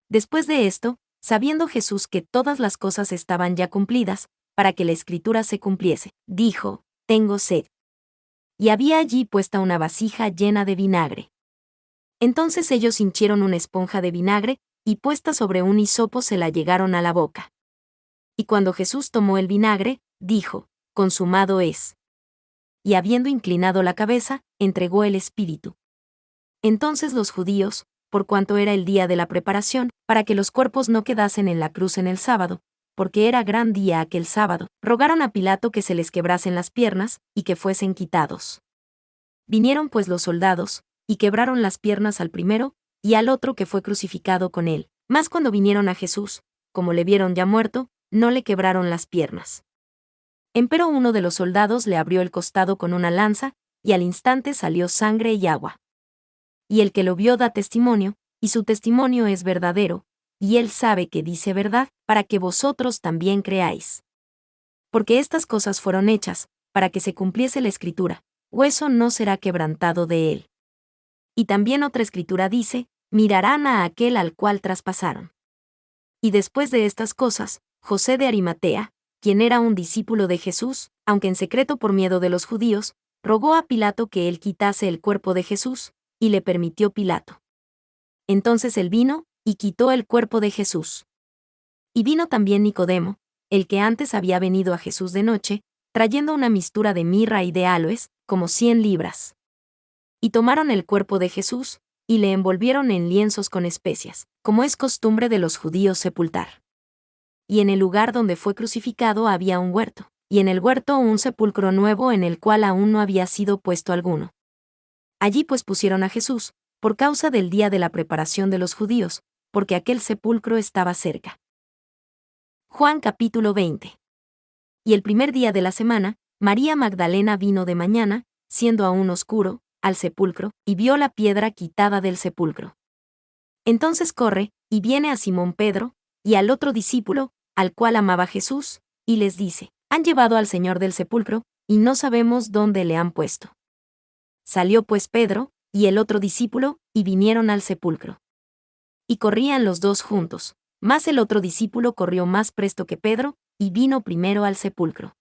Speaker 1: Después de esto, sabiendo Jesús que todas las cosas estaban ya cumplidas, para que la escritura se cumpliese, dijo: Tengo sed. Y había allí puesta una vasija llena de vinagre. Entonces ellos hinchieron una esponja de vinagre, y puesta sobre un hisopo se la llegaron a la boca. Y cuando Jesús tomó el vinagre, dijo: Consumado es. Y habiendo inclinado la cabeza, entregó el espíritu. Entonces los judíos, por cuanto era el día de la preparación, para que los cuerpos no quedasen en la cruz en el sábado, porque era gran día aquel sábado, rogaron a Pilato que se les quebrasen las piernas, y que fuesen quitados. Vinieron pues los soldados, y quebraron las piernas al primero, y al otro que fue crucificado con él. Mas cuando vinieron a Jesús, como le vieron ya muerto, no le quebraron las piernas. Empero uno de los soldados le abrió el costado con una lanza, y al instante salió sangre y agua. Y el que lo vio da testimonio, y su testimonio es verdadero, y él sabe que dice verdad, para que vosotros también creáis. Porque estas cosas fueron hechas, para que se cumpliese la escritura: hueso no será quebrantado de él. Y también otra escritura dice: mirarán a aquel al cual traspasaron. Y después de estas cosas, José de Arimatea, quien era un discípulo de Jesús, aunque en secreto por miedo de los judíos, rogó a Pilato que él quitase el cuerpo de Jesús, y le permitió Pilato. Entonces él vino, y quitó el cuerpo de Jesús. Y vino también Nicodemo, el que antes había venido a Jesús de noche, trayendo una mistura de mirra y de áloes, como 100 libras. Y tomaron el cuerpo de Jesús, y le envolvieron en lienzos con especias, como es costumbre de los judíos sepultar. Y en el lugar donde fue crucificado había un huerto, y en el huerto un sepulcro nuevo en el cual aún no había sido puesto alguno. Allí pues pusieron a Jesús, por causa del día de la preparación de los judíos, porque aquel sepulcro estaba cerca. Juan capítulo 20. Y el primer día de la semana, María Magdalena vino de mañana, siendo aún oscuro, al sepulcro, y vio la piedra quitada del sepulcro. Entonces corre, y viene a Simón Pedro, y al otro discípulo, al cual amaba Jesús, y les dice: Han llevado al Señor del sepulcro, y no sabemos dónde le han puesto. Salió pues Pedro, y el otro discípulo, y vinieron al sepulcro. Y corrían los dos juntos, mas el otro discípulo corrió más presto que Pedro, y vino primero al sepulcro.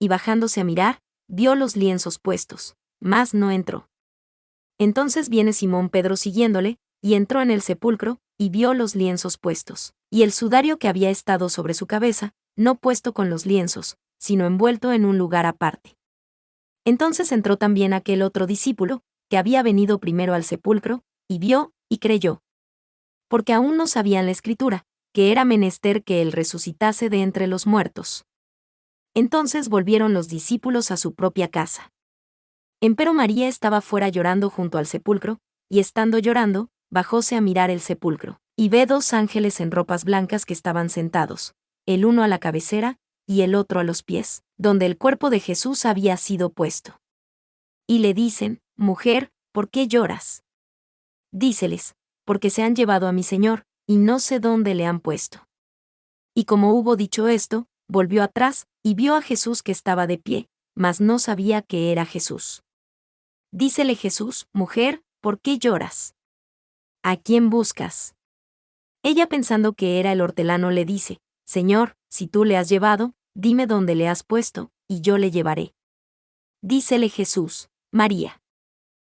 Speaker 1: Y bajándose a mirar, vio los lienzos puestos, mas no entró. Entonces viene Simón Pedro siguiéndole, y entró en el sepulcro, y vio los lienzos puestos, y el sudario que había estado sobre su cabeza, no puesto con los lienzos, sino envuelto en un lugar aparte. Entonces entró también aquel otro discípulo, que había venido primero al sepulcro, y vio, y creyó. Porque aún no sabían la Escritura, que era menester que él resucitase de entre los muertos. Entonces volvieron los discípulos a su propia casa. Empero María estaba fuera llorando junto al sepulcro, y estando llorando, bajóse a mirar el sepulcro, y ve dos ángeles en ropas blancas que estaban sentados, el uno a la cabecera, y el otro a los pies, donde el cuerpo de Jesús había sido puesto. Y le dicen: Mujer, ¿por qué lloras? Díceles: Porque se han llevado a mi Señor, y no sé dónde le han puesto. Y como hubo dicho esto, volvió atrás, y vio a Jesús que estaba de pie, mas no sabía que era Jesús. Dícele Jesús: Mujer, ¿por qué lloras? ¿A quién buscas? Ella, pensando que era el hortelano, le dice: Señor, si tú le has llevado, dime dónde le has puesto, y yo le llevaré. Dícele Jesús: María.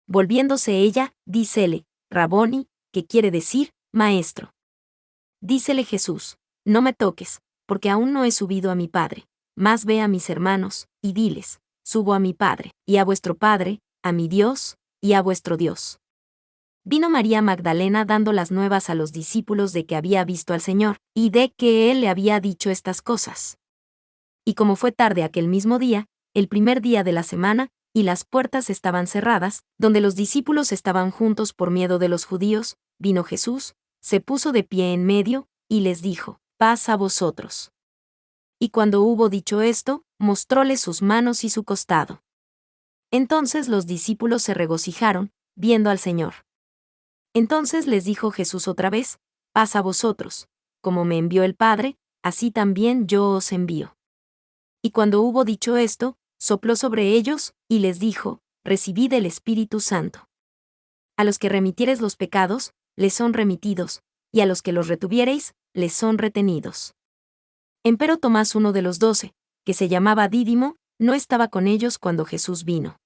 Speaker 1: Volviéndose ella, dícele: Raboni, que quiere decir, Maestro. Dícele Jesús: No me toques, porque aún no he subido a mi Padre, mas ve a mis hermanos, y diles: Subo a mi Padre, y a vuestro Padre, a mi Dios, y a vuestro Dios. Vino María Magdalena dando las nuevas a los discípulos de que había visto al Señor, y de que él le había dicho estas cosas. Y como fue tarde aquel mismo día, el primer día de la semana, y las puertas estaban cerradas, donde los discípulos estaban juntos por miedo de los judíos, vino Jesús, se puso de pie en medio, y les dijo: Paz a vosotros. Y cuando hubo dicho esto, mostróles sus manos y su costado. Entonces los discípulos se regocijaron, viendo al Señor. Entonces les dijo Jesús otra vez: Paz a vosotros, como me envió el Padre, así también yo os envío. Y cuando hubo dicho esto, sopló sobre ellos, y les dijo: Recibid el Espíritu Santo. A los que remitiereis los pecados, les son remitidos, y a los que los retuviereis, les son retenidos. Empero Tomás, uno de los 12, que se llamaba Dídimo, no estaba con ellos cuando Jesús vino.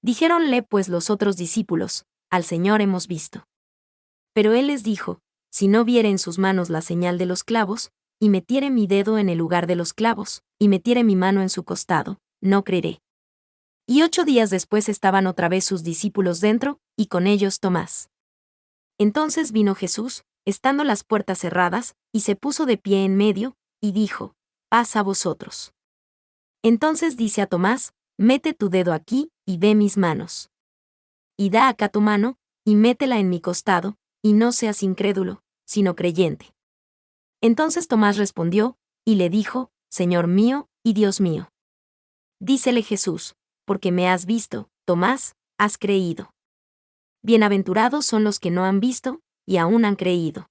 Speaker 1: Dijéronle pues los otros discípulos: Al Señor hemos visto. Pero él les dijo: Si no viere en sus manos la señal de los clavos, y metiere mi dedo en el lugar de los clavos, y metiere mi mano en su costado, no creeré. Y 8 días después estaban otra vez sus discípulos dentro, y con ellos Tomás. Entonces vino Jesús, estando las puertas cerradas, y se puso de pie en medio, y dijo: Paz a vosotros. Entonces dice a Tomás: Mete tu dedo aquí, y ve mis manos. Y da acá tu mano, y métela en mi costado, y no seas incrédulo, sino creyente. Entonces Tomás respondió, y le dijo: Señor mío, y Dios mío. Dícele Jesús: Porque me has visto, Tomás, has creído. Bienaventurados son los que no han visto, y aún han creído.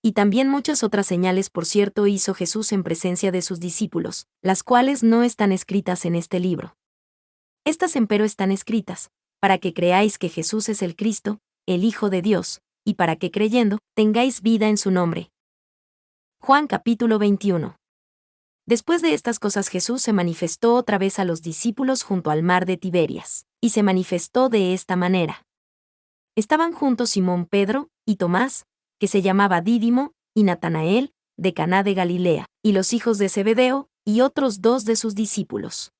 Speaker 1: Y también muchas otras señales, por cierto, hizo Jesús en presencia de sus discípulos, las cuales no están escritas en este libro. Estas empero están escritas, para que creáis que Jesús es el Cristo, el Hijo de Dios, y para que creyendo, tengáis vida en su nombre. Juan capítulo 21. Después de estas cosas Jesús se manifestó otra vez a los discípulos junto al mar de Tiberias, y se manifestó de esta manera. Estaban juntos Simón Pedro, y Tomás, que se llamaba Dídimo, y Natanael, de Caná de Galilea, y los hijos de Zebedeo, y otros 2 de sus discípulos.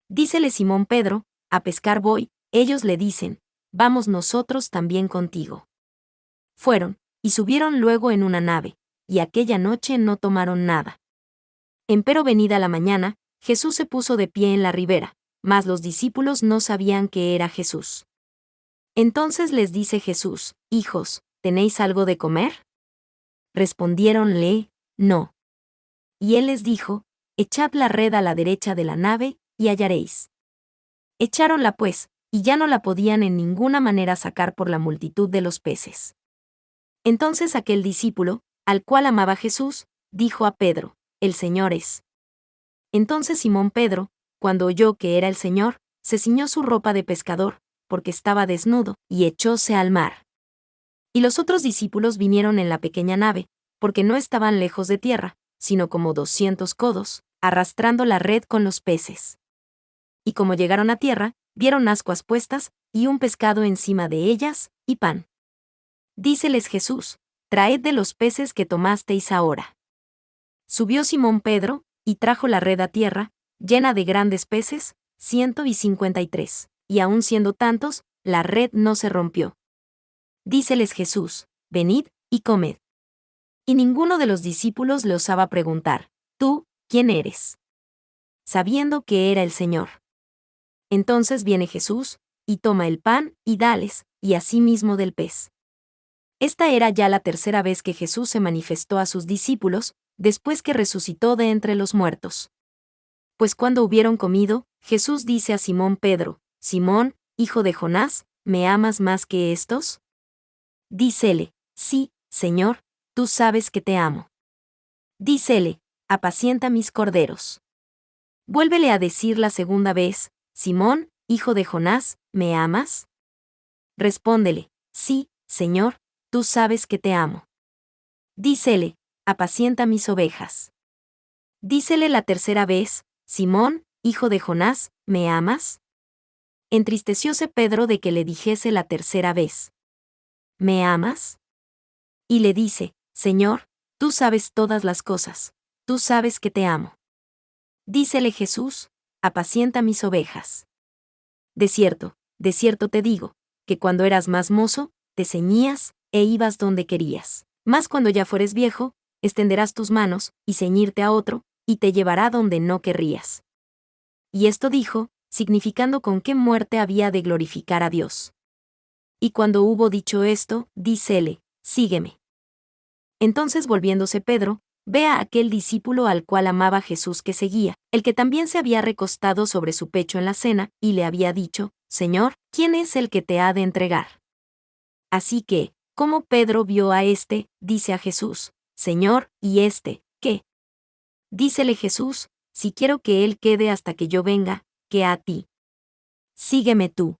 Speaker 1: Dícele Simón Pedro: A pescar voy. Ellos le dicen: vamos nosotros también contigo. Fueron, y subieron luego en una nave, y aquella noche no tomaron nada. Empero venida la mañana, Jesús se puso de pie en la ribera, mas los discípulos no sabían que era Jesús. Entonces les dice Jesús: Hijos, ¿tenéis algo de comer? Respondiéronle: No. Y él les dijo: Echad la red a la derecha de la nave, y hallaréis. Echáronla pues, y ya no la podían en ninguna manera sacar por la multitud de los peces. Entonces aquel discípulo, al cual amaba Jesús, dijo a Pedro: El Señor es. Entonces Simón Pedro, cuando oyó que era el Señor, se ciñó su ropa de pescador, porque estaba desnudo, y echóse al mar. Y los otros discípulos vinieron en la pequeña nave, porque no estaban lejos de tierra, sino como 200 codos, arrastrando la red con los peces. Y como llegaron a tierra, vieron ascuas puestas, y un pescado encima de ellas, y pan. Díceles Jesús: Traed de los peces que tomasteis ahora. Subió Simón Pedro, y trajo la red a tierra, llena de grandes peces, 153, y aun siendo tantos, la red no se rompió. Díceles Jesús: Venid, y comed. Y ninguno de los discípulos le osaba preguntar: ¿Tú, quién eres? Sabiendo que era el Señor. Entonces viene Jesús, y toma el pan, y dales, y asimismo del pez. Esta era ya la tercera vez que Jesús se manifestó a sus discípulos, después que resucitó de entre los muertos. Pues cuando hubieron comido, Jesús dice a Simón Pedro: Simón, hijo de Jonás, ¿me amas más que estos? Dícele: Sí, Señor, tú sabes que te amo. Dícele: Apacienta mis corderos. Vuélvele a decir la segunda vez: Simón, hijo de Jonás, ¿me amas? Respóndele: Sí, Señor, tú sabes que te amo. Dícele: Apacienta mis ovejas. Dícele la tercera vez: Simón, hijo de Jonás, ¿me amas? Entristecióse Pedro de que le dijese la tercera vez: ¿Me amas? Y le dice: Señor, tú sabes todas las cosas, tú sabes que te amo. Dícele Jesús: Apacienta mis ovejas. De cierto te digo, que cuando eras más mozo, te ceñías, e ibas donde querías. Mas cuando ya fueres viejo, extenderás tus manos, y ceñirte a otro, y te llevará donde no querrías. Y esto dijo, significando con qué muerte había de glorificar a Dios. Y cuando hubo dicho esto, dícele: Sígueme. Entonces volviéndose Pedro, ve a aquel discípulo al cual amaba Jesús que seguía, el que también se había recostado sobre su pecho en la cena, y le había dicho: Señor, ¿quién es el que te ha de entregar? Así que, como Pedro vio a éste, dice a Jesús: Señor, ¿y éste, qué? Dícele Jesús: Si quiero que él quede hasta que yo venga, ¿qué a ti? Sígueme tú.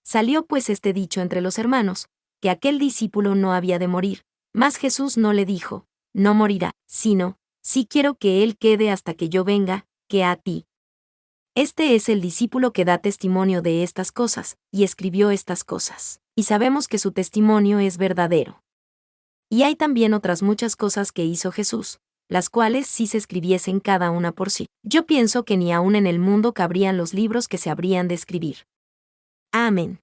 Speaker 1: Salió pues este dicho entre los hermanos, que aquel discípulo no había de morir, mas Jesús no le dijo: No morirá, sino: Si quiero que él quede hasta que yo venga, ¿qué a ti? Este es el discípulo que da testimonio de estas cosas, y escribió estas cosas, y sabemos que su testimonio es verdadero. Y hay también otras muchas cosas que hizo Jesús, las cuales si se escribiesen cada una por sí, yo pienso que ni aún en el mundo cabrían los libros que se habrían de escribir. Amén.